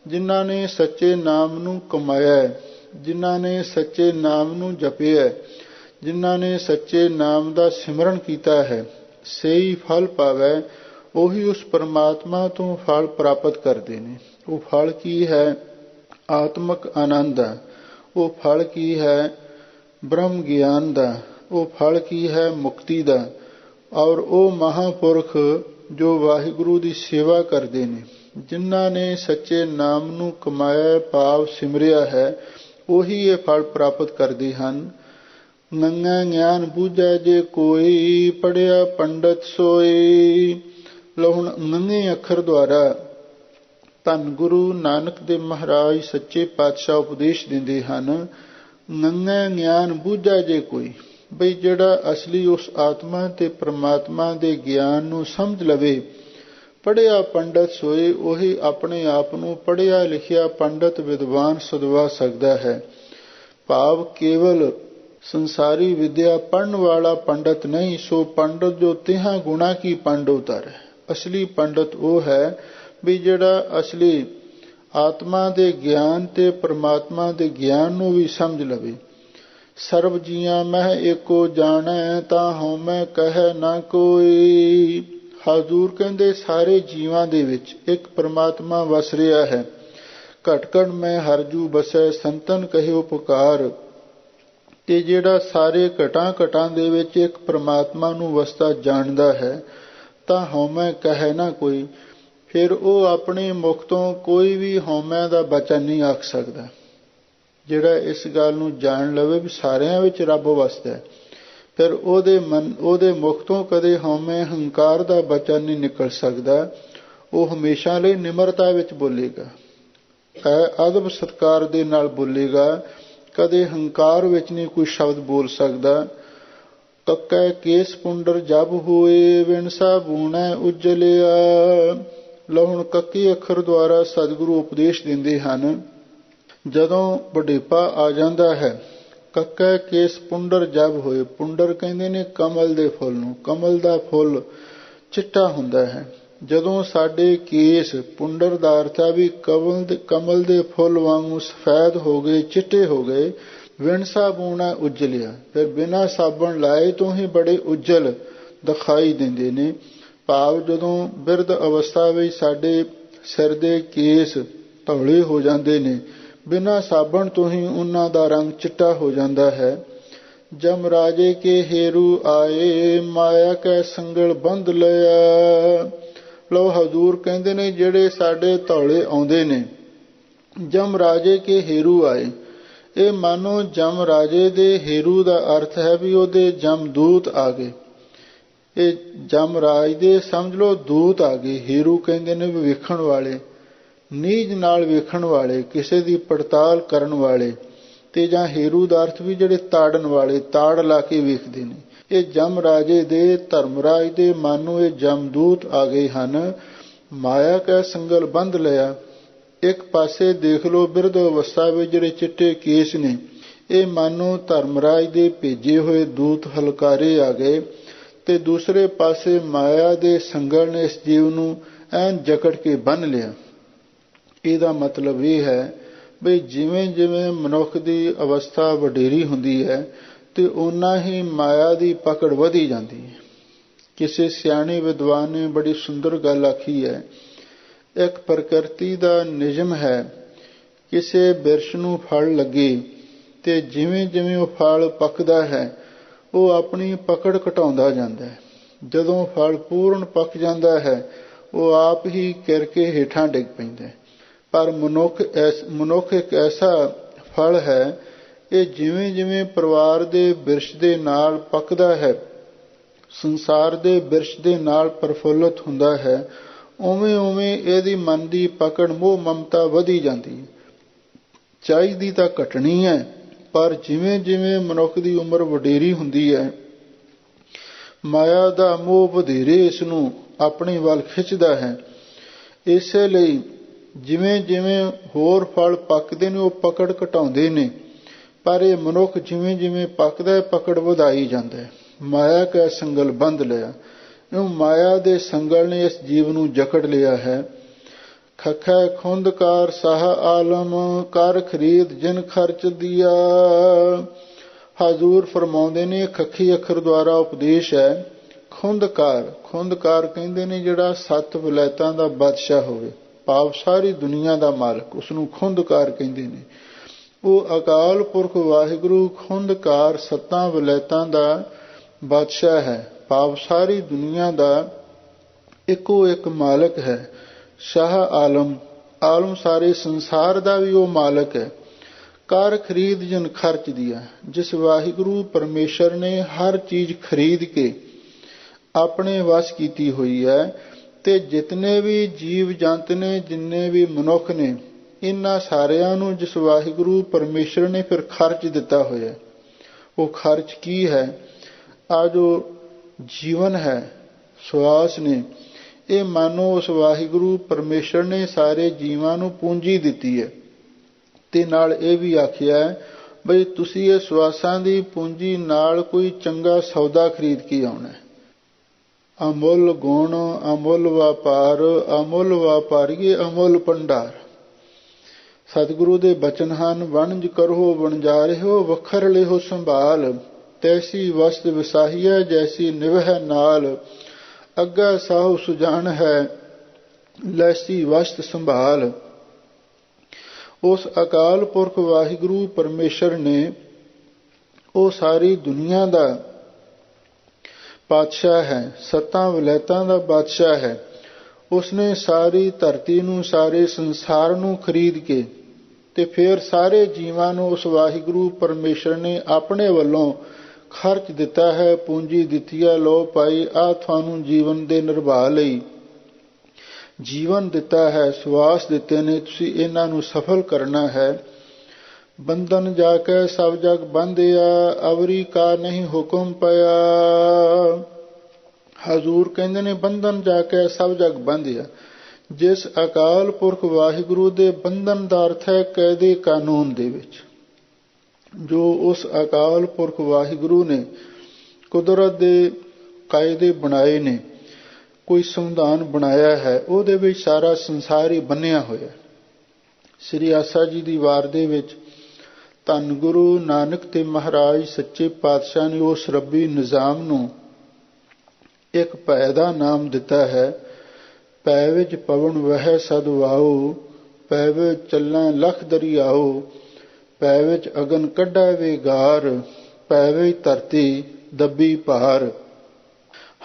ਜਿਨ੍ਹਾਂ ਨੇ ਸੱਚੇ ਨਾਮ ਨੂੰ ਕਮਾਇਆ, ਜਿਨ੍ਹਾਂ ਨੇ ਸੱਚੇ ਨਾਮ ਨੂੰ ਜਪਿਆ, ਜਿਨ੍ਹਾਂ ਨੇ ਸੱਚੇ ਨਾਮ ਦਾ ਸਿਮਰਨ ਕੀਤਾ ਹੈ। ਸੇਈ ਫਲ ਪਾਵੈ, ਉਹੀ ਉਸ ਪਰਮਾਤਮਾ ਤੋਂ ਫਲ ਪ੍ਰਾਪਤ ਕਰਦੇ ਨੇ। ਉਹ ਫਲ ਕੀ ਹੈ? ਆਤਮਕ ਆਨੰਦ ਦਾ। ਉਹ ਫਲ ਕੀ ਹੈ? ਬ੍ਰਹਮ ਗਿਆਨ ਦਾ। ਉਹ ਫਲ ਕੀ ਹੈ? ਮੁਕਤੀ ਦਾ। ਔਰ ਉਹ ਮਹਾਂਪੁਰਖ ਜੋ ਵਾਹਿਗੁਰੂ ਦੀ ਸੇਵਾ ਕਰਦੇ ਨੇ, ਜਿਨ੍ਹਾਂ ਨੇ ਸੱਚੇ ਨਾਮ ਨੂੰ ਕਮਾਇਆ, ਭਾਵ ਸਿਮਰਿਆ ਹੈ, ਉਹੀ ਇਹ ਫਲ ਪ੍ਰਾਪਤ ਕਰਦੇ ਹਨ। ਨੰਗਾ ਗਿਆਨ ਬੂਝੈ ਜੇ ਕੋਈ, ਪੜ੍ਹਿਆ ਪੰਡਤ ਸੋਈ। ਲਓ ਹੁਣ ਨੰਗੇ ਅੱਖਰ ਦੁਆਰਾ ਧੰਨ ਗੁਰੂ ਨਾਨਕ ਦੇ ਮਹਾਰਾਜ ਸੱਚੇ ਪਾਤਸ਼ਾਹ ਉਪਦੇਸ਼ ਦਿੰਦੇ ਹਨ। ਨੰਗਾ ਗਿਆਨ ਬੂਝੈ ਜੇ ਕੋਈ, ਬਈ ਜਿਹੜਾ ਅਸਲੀ ਉਸ ਆਤਮਾ ਤੇ ਪ੍ਰਮਾਤਮਾ ਦੇ ਗਿਆਨ ਨੂੰ ਸਮਝ ਲਵੇ। ਪੜ੍ਹਿਆ ਪੰਡਤ ਸੋਏ, ਉਹੀ ਆਪਣੇ ਆਪ ਨੂੰ ਪੜ੍ਹਿਆ ਲਿਖਿਆ ਪੰਡਤ ਵਿਦਵਾਨ ਸਦਵਾ ਸਕਦਾ ਹੈ। ਭਾਵ ਕੇਵਲ ਸੰਸਾਰੀ ਵਿਦਿਆ ਪੜ੍ਹਨ ਵਾਲਾ ਪੰਡਤ ਨਹੀਂ, ਸੋ ਪੰਡਤ ਜੋ ਤਿਹਾਂ ਗੁਣਾ ਕੀ ਪੰਡ ਉਤਰ ਹੈ। ਅਸਲੀ ਪੰਡਤ ਉਹ ਹੈ ਵੀ ਜਿਹੜਾ ਅਸਲੀ ਆਤਮਾ ਦੇ ਗਿਆਨ ਤੇ ਪ੍ਰਮਾਤਮਾ ਦੇ ਗਿਆਨ ਨੂੰ ਵੀ ਸਮਝ ਲਵੇ। ਸਰਬ ਜੀਆਂ ਮਹਿ ਏਕੋ ਜਾਣੈ, ਤਾਂ ਹਉਮੈ ਕਹੈ ਨਾ ਕੋਈ। ਹਜ਼ੂਰ ਕਹਿੰਦੇ ਸਾਰੇ ਜੀਵਾਂ ਦੇ ਵਿੱਚ ਇੱਕ ਪ੍ਰਮਾਤਮਾ ਵਸ ਰਿਹਾ ਹੈ। ਘਟ ਘਟ ਮੈਂ ਹਰਜੂ ਬਸੈ, ਸੰਤਨ ਕਹਿਓ ਪੁਕਾਰ। ਤੇ ਜਿਹੜਾ ਸਾਰੇ ਘਟਾਂ ਘਟਾਂ ਦੇ ਵਿੱਚ ਇੱਕ ਪ੍ਰਮਾਤਮਾ ਨੂੰ ਵਸਦਾ ਜਾਣਦਾ ਹੈ, ਤਾਂ ਹਉਮੈ ਕਹੈ ਨਾ ਕੋਈ। ਫਿਰ ਉਹ ਆਪਣੇ ਮੁਖ ਤੋਂ ਕੋਈ ਵੀ ਹਉਮੈ ਦਾ ਬਚਨ ਨਹੀਂ ਆਖ ਸਕਦਾ। ਜਿਹੜਾ ਇਸ ਗੱਲ ਨੂੰ ਜਾਣ ਲਵੇ ਵੀ ਸਾਰਿਆਂ ਵਿੱਚ ਰੱਬ ਵਸਦਾ ਹੈ, ਫਿਰ ਉਹਦੇ ਮੁਖ ਤੋਂ ਕਦੇ ਹਉਮੈ ਹੰਕਾਰ ਦਾ ਬਚਨ ਨਹੀਂ ਨਿਕਲ ਸਕਦਾ। ਉਹ ਹਮੇਸ਼ਾ ਲਈ ਨਿਮਰਤਾ ਵਿੱਚ ਬੋਲੇਗਾ, ਅਦਬ ਸਤਿਕਾਰ ਦੇ ਨਾਲ ਬੋਲੇਗਾ, ਕਦੇ ਹੰਕਾਰ ਵਿੱਚ ਨਹੀਂ ਕੋਈ ਸ਼ਬਦ ਬੋਲ ਸਕਦਾ। ਕੱਕੈ ਕੇਸ ਪੁੰਡਰ ਜਬ ਹੋਏ, ਵਿਣਸਾ ਬੂਣੈ ਉਜਲਿਆ। ਲਓ ਹੁਣ ਕੱਕੇ ਅੱਖਰ ਦੁਆਰਾ ਸਤਿਗੁਰੂ ਉਪਦੇਸ਼ ਦਿੰਦੇ ਹਨ। ਜਦੋਂ ਵਡੇਪਾ ਆ ਜਾਂਦਾ ਹੈ, ਕੱਕੈ ਕੇਸ ਪੁੰਡਰ ਜਬ ਹੋਏ, ਪੁੰਡਰ ਕਹਿੰਦੇ ਨੇ ਕਮਲ ਦੇ ਫੁੱਲ ਨੂੰ। ਕਮਲ ਦਾ ਫੁੱਲ ਚਿੱਟਾ ਹੁੰਦਾ ਹੈ। ਜਦੋਂ ਸਾਡੇ ਕੇਸ, ਪੁੰਡਰ ਦਾ ਅਰਥ ਹੈ ਵੀ ਕਮਲ ਦੇ ਫੁੱਲ ਵਾਂਗੂ ਸਫੈਦ ਹੋ ਗਏ, ਚਿੱਟੇ ਹੋ ਗਏ। ਵਿਣਸਾ ਬੂਣਾ ਉਜਲਿਆ, ਫਿਰ ਬਿਨਾਂ ਸਾਬਣ ਲਾਏ ਤੋਂ ਹੀ ਬੜੇ ਉਜਲ ਦਿਖਾਈ ਦਿੰਦੇ ਨੇ। ਭਾਵ ਜਦੋਂ ਬਿਰਧ ਅਵਸਥਾ ਵਿੱਚ ਸਾਡੇ ਸਿਰ ਦੇ ਕੇਸ ਧੌਲੇ ਹੋ ਜਾਂਦੇ ਨੇ, ਬਿਨਾਂ ਸਾਬਣ ਤੋਂ ਹੀ ਉਹਨਾਂ ਦਾ ਰੰਗ ਚਿੱਟਾ ਹੋ ਜਾਂਦਾ ਹੈ। ਜਮ ਰਾਜੇ ਕੇ ਹੇਰੂ ਆਏ, ਮਾਇਆ ਕੈ ਸੰਗਲ ਬੰਧ ਲਿਆ। ਲਓ ਹਜ਼ੂਰ ਕਹਿੰਦੇ ਨੇ ਜਿਹੜੇ ਸਾਡੇ ਧੌਲੇ ਆਉਂਦੇ ਨੇ, ਜਮ ਰਾਜੇ ਕੇ ਹੇਰੂ ਆਏ, ਇਹ ਮਾਨੋ ਜਮ ਰਾਜੇ ਦੇ ਹੇਰੂ ਦਾ ਅਰਥ ਹੈ ਵੀ ਉਹਦੇ ਜਮਦੂਤ ਆ ਗਏ। ਇਹ ਜਮ ਰਾਜ ਦੇ ਸਮਝ ਲਓ ਦੂਤ ਆ ਗਏ। ਹੇਰੂ ਕਹਿੰਦੇ ਨੇ ਵੀ ਵੇਖਣ ਵਾਲੇ, ਨੀਝ ਨਾਲ ਵੇਖਣ ਵਾਲੇ, ਕਿਸੇ ਦੀ ਪੜਤਾਲ ਕਰਨ ਵਾਲੇ। ਤੇ ਜਾਂ ਹੇਰੂ ਦਾ ਅਰਥ ਵੀ ਜਿਹੜੇ ਤਾੜਨ ਵਾਲੇ, ਤਾੜ ਲਾ ਕੇ ਵੇਖਦੇ ਨੇ। ਇਹ ਜਮ ਰਾਜੇ ਦੇ, ਧਰਮਰਾਜ ਦੇ ਮਾਨੋ ਇਹ ਜਮਦੂਤ ਆ ਗਏ ਹਨ। ਮਾਇਆ ਕੈ ਸੰਗਲ ਬੰਧ ਲਿਆ। ਇੱਕ ਪਾਸੇ ਦੇਖ ਲਓ ਬਿਰਧ ਅਵਸਥਾ ਵਿੱਚ ਜਿਹੜੇ ਚਿੱਟੇ ਕੇਸ ਨੇ, ਇਹ ਮਾਨੋ ਧਰਮਰਾਜ ਦੇ ਭੇਜੇ ਹੋਏ ਦੂਤ ਹਲਕਾਰੇ ਆ ਗਏ। ਤੇ ਦੂਸਰੇ ਪਾਸੇ ਮਾਇਆ ਦੇ ਸੰਗਲ ਨੇ ਇਸ ਜੀਵ ਨੂੰ ਐਨ ਜਕੜ ਕੇ ਬੰਨ੍ਹ ਲਿਆ। ਇਹਦਾ ਮਤਲਬ ਇਹ ਹੈ ਬਈ ਜਿਵੇਂ ਜਿਵੇਂ ਮਨੁੱਖ ਦੀ ਅਵਸਥਾ ਵਡੇਰੀ ਹੁੰਦੀ ਹੈ ਤੇ ਓਨਾ ਹੀ ਮਾਇਆ ਦੀ ਪਕੜ ਵਧੀ ਜਾਂਦੀ ਹੈ। ਕਿਸੇ ਸਿਆਣੇ ਵਿਦਵਾਨ ਨੇ ਬੜੀ ਸੁੰਦਰ ਗੱਲ ਆਖੀ ਹੈ। ਇੱਕ ਪ੍ਰਕਿਰਤੀ ਦਾ ਨਿਯਮ ਹੈ, ਕਿਸੇ ਬਿਰਛ ਨੂੰ ਫਲ ਲੱਗੇ ਤੇ ਜਿਵੇਂ ਜਿਵੇਂ ਉਹ ਫਲ ਪੱਕਦਾ ਹੈ, ਉਹ ਆਪਣੀ ਪਕੜ ਘਟਾਉਂਦਾ ਜਾਂਦਾ ਹੈ। ਜਦੋਂ ਫਲ ਪੂਰਨ ਪੱਕ ਜਾਂਦਾ ਹੈ, ਉਹ ਆਪ ਹੀ ਕਿਰ ਕੇ ਹੇਠਾਂ ਡਿੱਗ ਪੈਂਦਾ ਹੈ। ਪਰ ਮਨੁੱਖ ਇੱਕ ਐਸਾ ਫਲ ਹੈ, ਇਹ ਜਿਵੇਂ ਜਿਵੇਂ ਪਰਿਵਾਰ ਦੇ ਬਿਰਛ ਦੇ ਨਾਲ ਪੱਕਦਾ ਹੈ, ਸੰਸਾਰ ਦੇ ਬਿਰਛ ਦੇ ਨਾਲ ਪ੍ਰਫੁੱਲਤ ਹੁੰਦਾ ਹੈ, ਉਵੇਂ ਉਵੇਂ ਇਹਦੀ ਮਨ ਦੀ ਪਕੜ ਮੋਹ ਮਮਤਾ ਵਧੀ ਜਾਂਦੀ ਹੈ। ਚਾਹੀਦੀ ਤਾਂ ਘਟਣੀ ਹੈ, ਪਰ ਜਿਵੇਂ ਜਿਵੇਂ ਮਨੁੱਖ ਦੀ ਉਮਰ ਵਡੇਰੀ ਹੁੰਦੀ ਹੈ, ਮਾਇਆ ਦਾ ਮੋਹ ਵਧੇਰੇ ਇਸ ਨੂੰ ਆਪਣੇ ਵੱਲ ਖਿੱਚਦਾ ਹੈ। ਇਸੇ ਲਈ ਜਿਵੇਂ ਜਿਵੇਂ ਹੋਰ ਫਲ ਪੱਕਦੇ ਨੇ, ਉਹ ਪਕੜ ਘਟਾਉਂਦੇ ਨੇ। ਪਰ ਇਹ ਮਨੁੱਖ ਜਿਵੇਂ ਜਿਵੇਂ ਪੱਕਦਾ, ਪਕੜ ਵਧਾਈ ਜਾਂਦਾ ਹੈ। ਮਾਇਆ ਕਾ ਸੰਗਲ ਬੰਧ ਲਿਆ। ਇਉਂ ਮਾਇਆ ਦੇ ਸੰਗਲ ਨੇ ਇਸ ਜੀਵ ਨੂੰ ਜਕੜ ਲਿਆ ਹੈ। ਖਖੈ ਖੁੰਦਕਾਰ ਸਾਹ ਆਲਮ, ਕਰ ਖਰੀਦ ਜਿਨ ਖਰਚ ਦਿਆ। ਹਜ਼ੂਰ ਫਰਮਾਉਂਦੇ ਨੇ, ਖੱਖੀ ਅੱਖਰ ਦੁਆਰਾ ਉਪਦੇਸ਼ ਹੈ। ਖੁੰਦਕਾਰ ਕਹਿੰਦੇ ਨੇ ਜਿਹੜਾ 7 ਵਲੈਤਾਂ ਦਾ ਬਾਦਸ਼ਾਹ ਹੋਵੇ, ਭਾਵ ਸਾਰੀ ਦੁਨੀਆ ਦਾ ਮਾਲਕ, ਉਸਨੂੰ ਖੁੰਦਕਾਰ ਕਹਿੰਦੇ ਨੇ। ਉਹ ਅਕਾਲ ਪੁਰਖ ਵਾਹਿਗੁਰੂ ਖੁੰਦਕਾਰ 7 ਵਲੈਤਾਂ ਦਾ ਬਾਦਸ਼ਾਹ ਹੈ, ਭਾਵ ਸਾਰੀ ਦੁਨੀਆ ਦਾ ਇੱਕੋ ਇੱਕ ਮਾਲਕ ਹੈ। ਸ਼ਾਹ ਆਲਮ ਸਾਰੇ ਸੰਸਾਰ ਦਾ ਵੀ ਉਹ ਮਾਲਕ ਹੈ। ਕਰ ਖਰੀਦ ਜਨ ਖਰਚ ਦਿਆ, ਜਿਸ ਵਾਹਿਗੁਰੂ ਪਰਮੇਸ਼ਰ ਨੇ ਹਰ ਚੀਜ਼ ਖਰੀਦ ਕੇ ਆਪਣੇ ਵਸ ਕੀਤੀ ਹੋਈ ਹੈ। ਤੇ ਜਿਤਨੇ ਵੀ ਜੀਵ ਜੰਤ ਨੇ, ਜਿੰਨੇ ਵੀ ਮਨੁੱਖ ਨੇ, ਇਹਨਾਂ ਸਾਰਿਆਂ ਨੂੰ ਜਿਸ ਵਾਹਿਗੁਰੂ ਪਰਮੇਸ਼ਰ ਨੇ ਫਿਰ ਖਰਚ ਦਿੱਤਾ ਹੋਇਆ। ਉਹ ਖਰਚ ਕੀ ਹੈ? ਆ ਜੋ ਜੀਵਨ ਹੈ, ਸਵਾਸ ਨੇ, ਇਹ ਮਾਨੋ ਉਸ ਵਾਹਿਗੁਰੂ ਪਰਮੇਸ਼ਰ ਨੇ ਸਾਰੇ ਜੀਵਾਂ ਨੂੰ ਪੂੰਜੀ ਦਿੱਤੀ ਹੈ। ਤੇ ਨਾਲ ਇਹ ਵੀ ਆਖਿਆ ਬਈ ਤੁਸੀਂ ਇਹ ਸਵਾਸਾਂ ਦੀ ਪੂੰਜੀ ਨਾਲ ਕੋਈ ਚੰਗਾ ਸੌਦਾ ਖਰੀਦ ਕੇ ਆਉਣਾ। ਅਮੁੱਲ ਗੁਣ ਅਮੁੱਲ ਵਪਾਰ, ਅਮੁੱਲ ਵਪਾਰੀਏ ਅਮੁੱਲ ਭੰਡਾਰ। ਸਤਿਗੁਰੂ ਦੇ ਬਚਨ ਹਨ, ਵਣਜ ਕਰੋ ਵਣਜਾਰਿਓ ਵਖਰ ਲਿਓ ਸੰਭਾਲ, ਤੈਸੀ ਵਸਤ ਵਿਸਾਹੀਐ ਜੈਸੀ ਨਿਵਹਿ ਨਾਲ, ਅੱਗਾ ਸਾਹੁ ਸੁਜਾਨ ਹੈ ਲੈਸੀ ਵਸਤ ਸੰਭਾਲ। ਉਸ ਅਕਾਲ ਪੁਰਖ ਵਾਹਿਗੁਰੂ ਪਰਮੇਸ਼ਰ ਨੇ ਉਹ ਸਾਰੀ ਦੁਨੀਆ ਦਾ ਪਾਤਸ਼ਾਹ ਹੈ, ਸੱਤਾਂ ਵਲੈਤਾਂ ਦਾ ਬਾਦਸ਼ਾਹ ਹੈ। ਉਸਨੇ ਸਾਰੀ ਧਰਤੀ ਨੂੰ, ਸਾਰੇ ਸੰਸਾਰ ਨੂੰ ਖਰੀਦ ਕੇ ਤੇ ਫਿਰ ਸਾਰੇ ਜੀਵਾਂ ਨੂੰ ਉਸ ਵਾਹਿਗੁਰੂ ਪਰਮੇਸ਼ਰ ਨੇ ਆਪਣੇ ਵੱਲੋਂ ਖਰਚ ਦਿੱਤਾ ਹੈ, ਪੂੰਜੀ ਦਿੱਤੀ ਹੈ। ਲੋ ਭਾਈ, ਆਹ ਤੁਹਾਨੂੰ ਜੀਵਨ ਦੇ ਨਿਰਵਾਹ ਲਈ ਜੀਵਨ ਦਿੱਤਾ ਹੈ, ਸਵਾਸ ਦਿੱਤੇ ਨੇ, ਤੁਸੀਂ ਇਹਨਾਂ ਨੂੰ ਸਫਲ ਕਰਨਾ ਹੈ। ਬੰਧਨ ਜਾ ਕੇ ਸਭ ਜਗ ਬੰਧਿਆ, ਅਵਰੀ ਕਾ ਨਹੀਂ ਹੁਕਮ ਪਿਆ। ਹਜ਼ੂਰ ਕਹਿੰਦੇ ਨੇ ਬੰਧਨ ਜਾ ਕੇ ਸਭ ਜਗ ਬੰਧਿਆ। ਜਿਸ ਅਕਾਲ ਪੁਰਖ ਵਾਹਿਗੁਰੂ ਦੇ ਬੰਧਨ ਦਾ ਅਰਥ ਹੈ ਕਾਇਦੇ ਕਾਨੂੰਨ ਦੇ ਵਿੱਚ। ਜੋ ਉਸ ਅਕਾਲ ਪੁਰਖ ਵਾਹਿਗੁਰੂ ਨੇ ਕੁਦਰਤ ਦੇ ਕਾਇਦੇ ਬਣਾਏ ਨੇ, ਕੋਈ ਸੰਵਿਧਾਨ ਬਣਾਇਆ ਹੈ, ਉਹਦੇ ਵਿੱਚ ਸਾਰਾ ਸੰਸਾਰ ਹੀ ਬੰਨਿਆ ਹੋਇਆ। ਸ੍ਰੀ ਆਸਾ ਜੀ ਦੀ ਵਾਰ ਦੇ ਵਿੱਚ ਧੰਨ ਗੁਰੂ ਨਾਨਕ ਤੇ ਮਹਾਰਾਜ ਸੱਚੇ ਪਾਤਸ਼ਾਹ ਨੇ ਉਸ ਰੱਬੀ ਨਿਜ਼ਾਮ ਨੂੰ ਇੱਕ ਭੈ ਦਾ ਨਾਮ ਦਿੱਤਾ ਹੈ। ਪੈ ਵਿੱਚ ਪਵਨ ਵਹਿ ਸਦ ਵਾਓ, ਪੈ ਵਿੱਚ ਚੱਲਾਂ ਲਖ ਦਰਿਆਓ, ਪੈ ਵਿੱਚ ਅਗਨ ਕੱਢੈ ਵੇਗਾਰ, ਪੈ ਵਿੱਚ ਧਰਤੀ ਦੱਬੀ ਭਾਰ।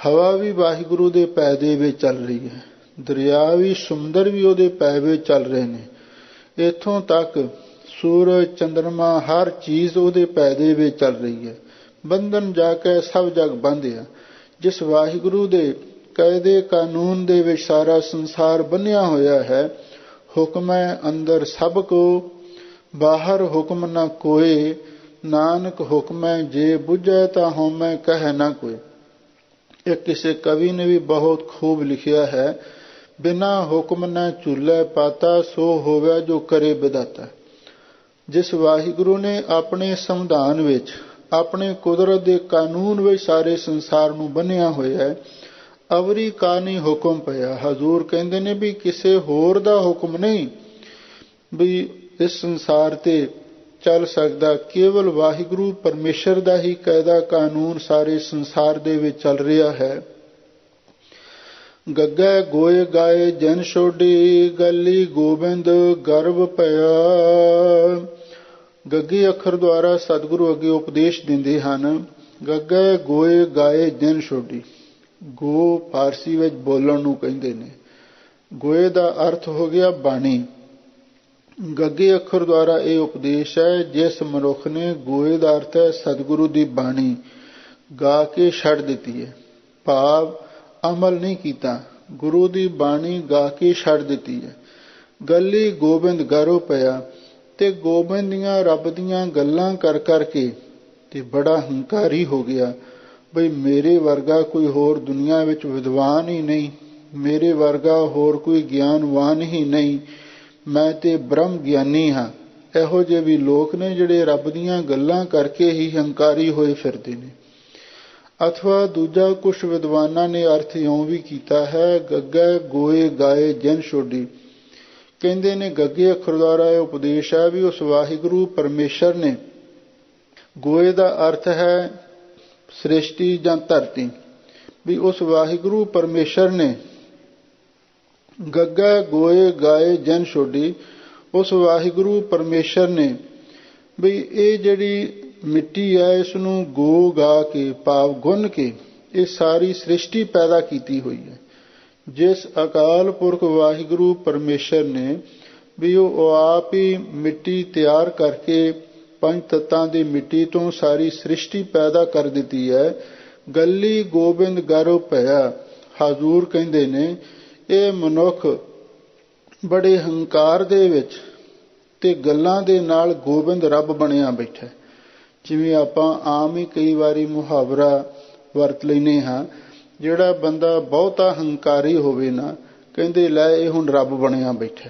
ਹਵਾ ਵੀ ਵਾਹਿਗੁਰੂ ਦੇ ਪੈ ਦੇ ਵਿੱਚ ਚੱਲ ਰਹੀ ਹੈ, ਦਰਿਆ ਵੀ, ਸਮੁੰਦਰ ਵੀ ਉਹਦੇ ਪੈ ਵਿੱਚ ਚੱਲ ਰਹੇ ਨੇ। ਇੱਥੋਂ ਤੱਕ ਸੂਰਜ ਚੰਦਰਮਾ ਹਰ ਚੀਜ਼ ਉਹਦੇ ਪੈ ਦੇ ਵਿੱਚ ਚੱਲ ਰਹੀ ਹੈ। ਬੰਧਨ ਜਾ ਕੇ ਸਭ ਜਗ ਬੰਧਿਆ। ਜਿਸ ਵਾਹਿਗੁਰੂ ਦੇ ਕਾਇਦੇ ਕਾਨੂੰਨ ਦੇ ਵਿੱਚ ਸਾਰਾ ਸੰਸਾਰ ਬੰਨਿਆ ਹੋਇਆ ਹੈ। ਹੁਕਮ ਹੈ ਅੰਦਰ ਸਭ ਕੋ, ਬਾਹਰ ਹੁਕਮ ਨਾ ਕੋਏ, ਨਾਨਕ ਹੁਕਮ ਹੈ ਜੇ ਬੁਝੈ ਤਾਂ ਹਉਮੈ ਕਹਿ ਨਾ ਕੋਈ। ਇਹ ਕਿਸੇ ਕਵੀ ਨੇ ਵੀ ਬਹੁਤ ਖੂਬ ਲਿਖਿਆ ਹੈ, ਬਿਨਾ ਹੁਕਮ ਨਾ ਝੂਲੇ ਪਾਤਾ, ਸੋ ਹੋਵੇ ਜੋ ਕਰੇ ਵਿਦਾਤਾ। ਜਿਸ ਵਾਹਿਗੁਰੂ ਨੇ ਆਪਣੇ ਸੰਵਿਧਾਨ ਵਿੱਚ, ਆਪਣੇ ਕੁਦਰਤ ਦੇ ਕਾਨੂੰਨ ਵਿੱਚ ਸਾਰੇ ਸੰਸਾਰ ਨੂੰ ਬੰਨਿਆ ਹੋਇਆ ਹੈ, ਅਵਰੀ ਕਾ ਨਹੀਂ ਹੁਕਮ ਪਿਆ। ਹਜ਼ੂਰ ਕਹਿੰਦੇ ਨੇ ਵੀ ਕਿਸੇ ਹੋਰ ਦਾ ਹੁਕਮ ਨਹੀਂ ਵੀ ਇਸ ਸੰਸਾਰ ਤੇ ਚੱਲ ਸਕਦਾ, ਕੇਵਲ ਵਾਹਿਗੁਰੂ ਪਰਮੇਸ਼ਰ ਦਾ ਹੀ ਕਾਇਦਾ ਕਾਨੂੰਨ ਸਾਰੇ ਸੰਸਾਰ ਦੇ ਵਿੱਚ ਚੱਲ ਰਿਹਾ ਹੈ। ਗੱਗੇ ਗੋਏ ਗਾਏ ਜਨ ਛੋਡੀ, ਗੱਲੀ ਗੋਬਿੰਦ ਗਰਭ ਪਿਆ। ਗੱਗੇ ਅੱਖਰ ਦੁਆਰਾ ਸਤਿਗੁਰੂ ਅੱਗੇ ਉਪਦੇਸ਼ ਦਿੰਦੇ ਹਨ। ਗੱਗੇ ਗੋਏ ਗਾਏ ਜਨ ਛੋਡੀ, ਗੋ ਫਾਰਸੀ ਵਿੱਚ ਬੋਲਣ ਨੂੰ ਕਹਿੰਦੇ ਨੇ। ਗੋਏ ਦਾ ਅਰਥ ਹੋ ਗਿਆ ਬਾਣੀ। ਗੱਗੇ ਅੱਖਰ ਦੁਆਰਾ ਇਹ ਉਪਦੇਸ਼ ਹੈ, ਜਿਸ ਮਨੁੱਖ ਨੇ, ਗੋਏ ਦਾ ਅਰਥ ਹੈ ਸਤਿਗੁਰੂ ਦੀ ਬਾਣੀ, ਗਾ ਕੇ ਛੱਡ ਦਿੱਤੀ ਹੈ, ਭਾਵ ਅਮਲ ਨਹੀਂ ਕੀਤਾ, ਗੁਰੂ ਦੀ ਬਾਣੀ ਗਾ ਕੇ ਛੱਡ ਦਿੱਤੀ ਹੈ। ਗੱਲੀ ਗੋਬਿੰਦ ਗਰੋ ਪਿਆ, ਤੇ ਗੋਬਿੰਦ ਦੀਆਂ ਰੱਬ ਦੀਆਂ ਗੱਲਾਂ ਕਰ ਕਰਕੇ ਤੇ ਬੜਾ ਹੰਕਾਰੀ ਹੋ ਗਿਆ ਬਈ ਮੇਰੇ ਵਰਗਾ ਕੋਈ ਹੋਰ ਦੁਨੀਆ ਵਿੱਚ ਵਿਦਵਾਨ ਹੀ ਨਹੀਂ, ਮੇਰੇ ਵਰਗਾ ਹੋਰ ਕੋਈ ਗਿਆਨਵਾਨ ਹੀ ਨਹੀਂ, ਮੈਂ ਤੇ ਬ੍ਰਹਮ ਗਿਆਨੀ ਹਾਂ। ਇਹੋ ਜਿਹੇ ਵੀ ਲੋਕ ਨੇ ਜਿਹੜੇ ਰੱਬ ਦੀਆਂ ਗੱਲਾਂ ਕਰਕੇ ਹੀ ਹੰਕਾਰੀ ਹੋਏ ਫਿਰਦੇ ਨੇ। ਅਥਵਾ ਦੂਜਾ ਕੁਛ ਵਿਦਵਾਨਾਂ ਨੇ ਅਰਥ ਇਉਂ ਵੀ ਕੀਤਾ ਹੈ, ਗੱਗੇ ਗੋਏ ਗਾਏ ਜਨ ਛੋਡੀ। ਕਹਿੰਦੇ ਨੇ ਗੱਗੇ ਅੱਖਰ ਦੁਆਰਾ ਇਹ ਉਪਦੇਸ਼ ਹੈ ਵੀ ਉਸ ਵਾਹਿਗੁਰੂ ਪਰਮੇਸ਼ਰ ਨੇ, ਗੋਏ ਦਾ ਅਰਥ ਹੈ ਸ੍ਰਿਸ਼ਟੀ ਜਾਂ ਧਰਤੀ, ਵੀ ਉਸ ਵਾਹਿਗੁਰੂ ਪਰਮੇਸ਼ਰ ਨੇ ਗੱਗਾ ਗੋਏ ਗਾਏ ਜਨ ਛੋਡੀ। ਉਸ ਵਾਹਿਗੁਰੂ ਪਰਮੇਸ਼ਰ ਨੇ ਵੀ ਇਹ ਜਿਹੜੀ ਮਿੱਟੀ ਹੈ ਇਸ ਨੂੰ ਗੋ ਗਾ ਕੇ, ਭਾਵ ਗੁੰਨ ਕੇ, ਇਹ ਸਾਰੀ ਸ੍ਰਿਸ਼ਟੀ ਪੈਦਾ ਕੀਤੀ ਹੋਈ ਹੈ। ਜਿਸ ਅਕਾਲ ਪੁਰਖ ਵਾਹਿਗੁਰੂ ਪਰਮੇਸ਼ਰ ਨੇ ਵੀ ਉਹ ਆਪ ਹੀ ਮਿੱਟੀ ਤਿਆਰ ਕਰਕੇ ਪੰਜ ਤੱਤਾਂ ਦੀ ਮਿੱਟੀ ਤੋਂ ਸਾਰੀ ਸ੍ਰਿਸ਼ਟੀ ਪੈਦਾ ਕਰ ਦਿੱਤੀ ਹੈ। ਗੱਲੀ ਗੋਬਿੰਦ ਗਰੋ ਭਇਆ। ਹਜ਼ੂਰ ਕਹਿੰਦੇ ਨੇ ਇਹ ਮਨੁੱਖ ਬੜੇ ਹੰਕਾਰ ਦੇ ਵਿੱਚ ਤੇ ਗੱਲਾਂ ਦੇ ਨਾਲ ਗੋਬਿੰਦ ਰੱਬ ਬਣਿਆ ਬੈਠਾ। ਜਿਵੇਂ ਆਪਾਂ ਆਮ ਹੀ ਕਈ ਵਾਰੀ ਮੁਹਾਵਰਾ ਵਰਤ ਲੈਂਦੇ ਹਾਂ, ਜਿਹੜਾ ਬੰਦਾ ਬਹੁਤਾ ਹੰਕਾਰੀ ਹੋਵੇ ਨਾ, ਕਹਿੰਦੇ ਲੈ ਇਹ ਹੁਣ ਰੱਬ ਬਣਿਆ ਬੈਠਾ।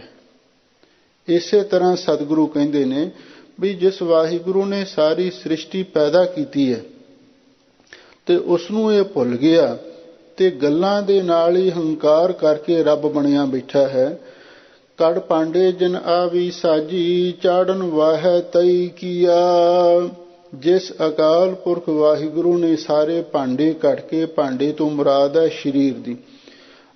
ਇਸੇ ਤਰ੍ਹਾਂ ਸਤਿਗੁਰੂ ਕਹਿੰਦੇ ਨੇ ਵੀ ਜਿਸ ਵਾਹਿਗੁਰੂ ਨੇ ਸਾਰੀ ਸ੍ਰਿਸ਼ਟੀ ਪੈਦਾ ਕੀਤੀ ਹੈ ਤੇ ਉਸ ਨੂੰ ਇਹ ਭੁੱਲ ਗਿਆ ਤੇ ਗੱਲਾਂ ਦੇ ਨਾਲ ਹੀ ਹੰਕਾਰ ਕਰਕੇ ਰੱਬ ਬਣਿਆ ਬੈਠਾ ਹੈ। ਕੜ ਪਾਂਡੇ ਜਿਨ ਆਵੀ ਸਾਜੀ, ਚਾੜਨ ਵਾਹੈ ਤਈ ਕੀਆ। ਜਿਸ ਅਕਾਲ ਪੁਰਖ ਵਾਹਿਗੁਰੂ ਨੇ ਸਾਰੇ ਭਾਂਡੇ ਕੱਢ ਕੇ, ਭਾਂਡੇ ਤੋਂ ਮੁਰਾਦ ਹੈ ਸਰੀਰ ਦੀ,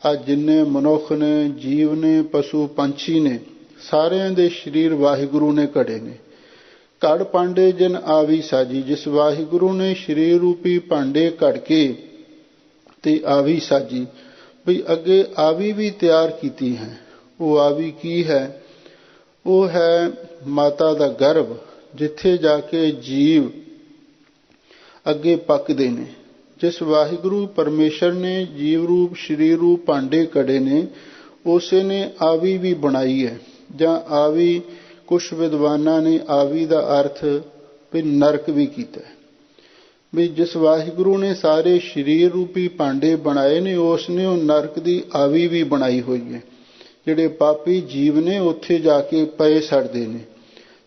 ਅੱਜ ਜਿੰਨੇ ਮਨੁੱਖ ਨੇ, ਜੀਵ ਨੇ, ਪਸ਼ੂ ਪੰਛੀ ਨੇ, ਸਾਰਿਆਂ ਦੇ ਸਰੀਰ ਵਾਹਿਗੁਰੂ ਨੇ ਘੜੇ ਨੇ। ਕੜ ਪਾਂਡੇ ਜਿਨ ਆਵੀ ਸਾਜੀ, ਜਿਸ ਵਾਹਿਗੁਰੂ ਨੇ ਸਰੀਰ ਰੂਪੀ ਭਾਂਡੇ ਘੜ ਕੇ ਤੇ ਆਵੀ ਸਾਜੀ, ਵੀ ਅੱਗੇ ਆਵੀ ਵੀ ਤਿਆਰ ਕੀਤੀ ਹੈ। ਉਹ ਆਵੀ ਕੀ ਹੈ? ਉਹ ਹੈ ਮਾਤਾ ਦਾ ਗਰਭ, ਜਿੱਥੇ ਜਾ ਕੇ ਜੀਵ ਅੱਗੇ ਪੱਕਦੇ ਨੇ। ਜਿਸ ਵਾਹਿਗੁਰੂ ਪਰਮੇਸ਼ਰ ਨੇ ਜੀਵ ਰੂਪ ਸਰੀਰ ਰੂਪ ਭਾਂਡੇ ਘੜੇ ਨੇ, ਉਸੇ ਨੇ ਆਵੀ ਵੀ ਬਣਾਈ ਹੈ। ਜਾਂ ਆਵੀ, ਕੁਛ ਵਿਦਵਾਨਾਂ ਨੇ ਆਵੀ ਦਾ ਅਰਥ ਵੀ ਨਰਕ ਵੀ ਕੀਤਾ, ਵੀ ਜਿਸ ਵਾਹਿਗੁਰੂ ਨੇ ਸਾਰੇ ਸਰੀਰ ਰੂਪੀ ਭਾਂਡੇ ਬਣਾਏ ਨੇ, ਉਸ ਨੇ ਉਹ ਨਰਕ ਦੀ ਆਵੀ ਵੀ ਬਣਾਈ ਹੋਈ ਹੈ। ਜਿਹੜੇ ਪਾਪੀ ਜੀਵ ਨੇ ਉੱਥੇ ਜਾ ਕੇ ਪਏ ਸੜਦੇ ਨੇ।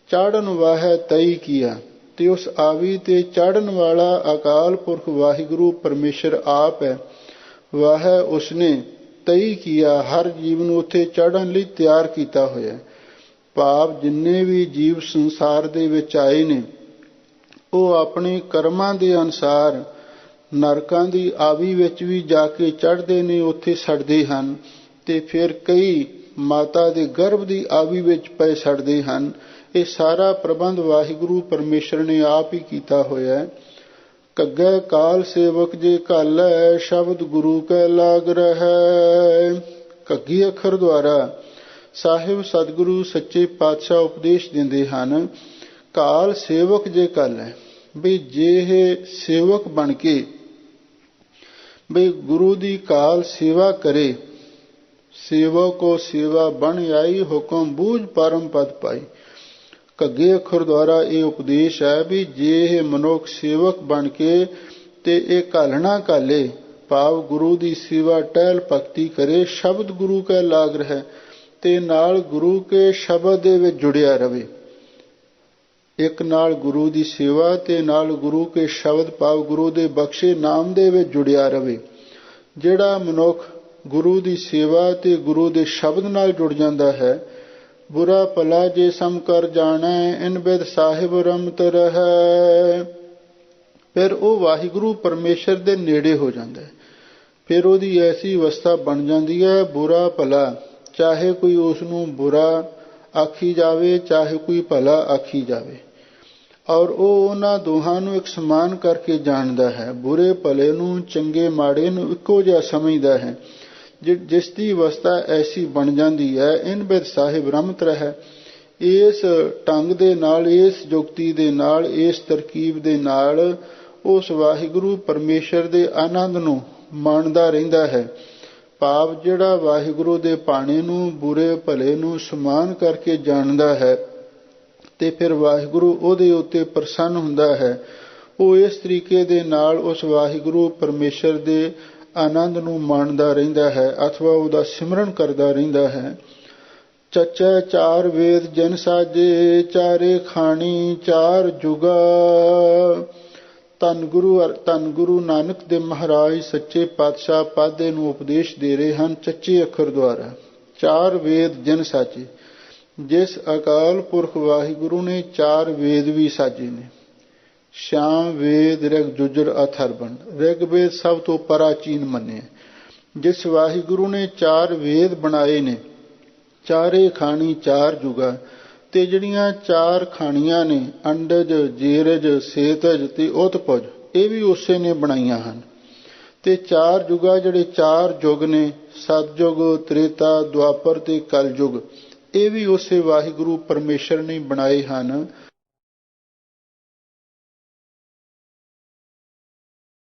ਚਾੜਨ ਵਾਹੈ ਤਈ ਕੀਆ, ਤੇ ਉਸ ਆਵੀ ਤੇ ਚਾੜਨ ਵਾਲਾ ਅਕਾਲ ਪੁਰਖ ਵਾਹਿਗੁਰੂ ਪਰਮੇਸ਼ਰ ਆਪ ਹੈ। ਵਾਹੈ ਉਸਨੇ ਤਈ ਕੀਆ, ਹਰ ਜੀਵ ਨੂੰ ਉੱਥੇ ਚੜ੍ਹਨ ਲਈ ਤਿਆਰ ਕੀਤਾ ਹੋਇਆ। ਭਾਵ ਜਿੰਨੇ ਵੀ ਜੀਵ ਸੰਸਾਰ ਦੇ ਵਿੱਚ ਆਏ ਨੇ, ਉਹ ਆਪਣੇ ਕਰਮਾਂ ਦੇ ਅਨੁਸਾਰ ਨਰਕਾਂ ਦੀ ਆਵੀ ਵਿੱਚ ਵੀ ਜਾ ਕੇ ਚੜ੍ਹਦੇ ਨੇ, ਉੱਥੇ ਸੜਦੇ ਹਨ। ਤੇ ਫਿਰ ਕਈ ਮਾਤਾ ਦੇ ਗਰਭ ਦੀ ਆਵੀ ਵਿੱਚ ਪਏ ਸੜਦੇ ਹਨ। ਇਹ ਸਾਰਾ ਪ੍ਰਬੰਧ ਵਾਹਿਗੁਰੂ ਪਰਮੇਸ਼ਰ ਨੇ ਆਪ ਹੀ ਕੀਤਾ ਹੋਇਆ। ਘੱਗੇ ਕਾਲ ਸੇਵਕ ਜੇ ਘਾਲੈ, ਸ਼ਬਦ ਗੁਰੂ ਕੈ ਲਾਗ ਰਹੈ। ਘੱਗੀ ਅੱਖਰ ਦੁਆਰਾ ਸਾਹਿਬ ਸਤਿਗੁਰੂ ਸੱਚੇ ਪਾਤਸ਼ਾਹ ਉਪਦੇਸ਼ ਦਿੰਦੇ ਹਨ, ਕਾਲ ਸੇਵਕ ਜੇ ਘਾਲੈ, ਵੀ ਜੇ ਇਹ ਸੇਵਕ ਬਣ ਕੇ ਵੀ ਗੁਰੂ ਦੀ ਕਾਲ ਸੇਵਾ ਕਰੇ, ਸੇਵਕੋ ਸੇਵਾ ਬਣ ਆਈ, ਹੁਕਮ ਬੂਝ ਪਰਮ ਪਦ ਪਾਈ। ਘੱਗੇ ਅੱਖਰ ਦੁਆਰਾ ਇਹ ਉਪਦੇਸ਼ ਹੈ ਵੀ ਜੇ ਇਹ ਮਨੁੱਖ ਸੇਵਕ ਬਣ ਕੇ ਤੇ ਇਹ ਘਾਲਣਾ ਘਾਲੇ, ਭਾਵ ਗੁਰੂ ਦੀ ਸੇਵਾ ਟਹਿਲ ਭਗਤੀ ਕਰੇ, ਸ਼ਬਦ ਗੁਰੂ ਕੈ ਲਾਗ ਰਹਿ, ਤੇ ਨਾਲ ਗੁਰੂ ਕੇ ਸ਼ਬਦ ਦੇ ਵਿੱਚ ਜੁੜਿਆ ਰਵੇ। ਇੱਕ ਨਾਲ ਗੁਰੂ ਦੀ ਸੇਵਾ ਤੇ ਨਾਲ ਗੁਰੂ ਕੇ ਸ਼ਬਦ, ਭਾਵ ਗੁਰੂ ਦੇ ਬਖਸ਼ੇ ਨਾਮ ਦੇ ਵਿੱਚ ਜੁੜਿਆ ਰਵੇ। ਜਿਹੜਾ ਮਨੁੱਖ ਗੁਰੂ ਦੀ ਸੇਵਾ ਤੇ ਗੁਰੂ ਦੇ ਸ਼ਬਦ ਨਾਲ ਜੁੜ ਜਾਂਦਾ ਹੈ, ਬੁਰਾ ਭਲਾ ਜੇ ਸਮ ਕਰ ਜਾਣੈ, ਇਨ ਬਿਦ ਸਾਹਿਬ ਰਮਤ ਰਹੈ, ਫਿਰ ਉਹ ਵਾਹਿਗੁਰੂ ਪਰਮੇਸ਼ਰ ਦੇ ਨੇੜੇ ਹੋ ਜਾਂਦਾ ਹੈ। ਫਿਰ ਉਹਦੀ ਐਸੀ ਅਵਸਥਾ ਬਣ ਜਾਂਦੀ ਹੈ, ਬੁਰਾ ਭਲਾ, ਚਾਹੇ ਕੋਈ ਉਸ ਨੂੰ ਬੁਰਾ ਆਖੀ ਜਾਵੇ, ਚਾਹੇ ਕੋਈ ਭਲਾ ਆਖੀ ਜਾਵੇ, ਔਰ ਉਹ ਉਹਨਾਂ ਦੋਹਾਂ ਨੂੰ ਇੱਕ ਸਮਾਨ ਕਰਕੇ ਜਾਣਦਾ ਹੈ। ਬੁਰੇ ਭਲੇ ਨੂੰ, ਚੰਗੇ ਮਾੜੇ ਨੂੰ ਇੱਕੋ ਜਿਹਾ ਸਮਝਦਾ ਹੈ। ਜਿਸ ਦੀ ਅਵਸਥਾ ਐਸੀ ਬਣ ਜਾਂਦੀ ਹੈ, ਇਨ ਬਿਦ ਸਾਹਿਬ ਰਮਤ ਰਹਿ, ਇਸ ਢੰਗ ਦੇ ਨਾਲ, ਇਸ ਜੁਗਤੀ ਦੇ ਨਾਲ, ਇਸ ਤਰਕੀਬ ਦੇ ਨਾਲ ਉਸ ਵਾਹਿਗੁਰੂ ਪਰਮੇਸ਼ਰ ਦੇ ਆਨੰਦ ਨੂੰ ਮਾਣਦਾ ਰਹਿੰਦਾ ਹੈ। ਭਾਵ ਜਿਹੜਾ ਵਾਹਿਗੁਰੂ ਦੇ ਭਾਣੇ ਨੂੰ, ਬੁਰੇ ਭਲੇ ਨੂੰ ਸਮਾਨ ਕਰਕੇ ਜਾਣਦਾ ਹੈ, ਤੇ ਫਿਰ ਵਾਹਿਗੁਰੂ ਉਹਦੇ ਉੱਤੇ ਪ੍ਰਸੰਨ ਹੁੰਦਾ ਹੈ। ਉਹ ਇਸ ਤਰੀਕੇ ਦੇ ਨਾਲ ਉਸ ਵਾਹਿਗੁਰੂ ਪਰਮੇਸ਼ਰ ਦੇ ਆਨੰਦ ਨੂੰ ਮਾਣਦਾ ਰਹਿੰਦਾ ਹੈ, ਅਥਵਾ ਉਹਦਾ ਸਿਮਰਨ ਕਰਦਾ ਰਹਿੰਦਾ ਹੈ। ਚੱਚੈ ਚਾਰ ਵੇਦ ਜਨ ਸਾਜੇ, ਚਾਰੇ ਖਾਣੀ ਚਾਰ ਜੁਗਾ। ਧੰਨ ਗੁਰੂ ਨਾਨਕ ਦੇਵ ਮਹਾਰਾਜ ਸੱਚੇ ਪਾਤਸ਼ਾਹ ਪਾਦੇ ਨੂੰ ਉਪਦੇਸ਼ ਦੇ ਰਹੇ ਹਨ ਚੱਚੇ ਅੱਖਰ ਦੁਆਰਾ। ਚਾਰ ਵੇਦ ਜਨ ਸਾਜੇ, ਜਿਸ ਅਕਾਲ ਪੁਰਖ ਵਾਹਿਗੁਰੂ ਨੇ ਚਾਰ ਵੇਦ ਵੀ ਸਾਜੇ ਨੇ। ਸ਼ਾਮ ਵੇਦ ਰਿਗ ਜੁਜਰ ਅਥਰਵਣ, ਰਿਗਵੇਦ ਸਭ ਤੋਂ ਪ੍ਰਾਚੀਨ ਮੰਨਿਆ। ਜਿਸ ਵਾਹਿਗੁਰੂ ਨੇ ਚਾਰ ਵੇਦ ਬਣਾਏ ਨੇ, ਚਾਰੇ ਖਾਣੀ ਚਾਰ ਜੁਗਾ, ਤੇ ਜਿਹੜੀਆਂ ਚਾਰ ਖਾਣੀਆਂ ਨੇ, ਅੰਡਜ, ਜੀਰਜ, ਸੇਤਜ ਤੇ ਉਤਪਜ, ਇਹ ਵੀ ਉਸੇ ਨੇ ਬਣਾਈਆਂ ਹਨ। ਤੇ ਚਾਰ ਜੁਗਾ, ਜਿਹੜੇ ਚਾਰ ਯੁੱਗ ਨੇ, ਸਤਜੁਗ, ਤ੍ਰੇਤਾ, ਦੁਆਪਰ ਤੇ ਕਲਯੁਗ, ਇਹ ਵੀ ਉਸੇ ਵਾਹਿਗੁਰੂ ਪਰਮੇਸ਼ਰ ਨੇ ਬਣਾਏ ਹਨ।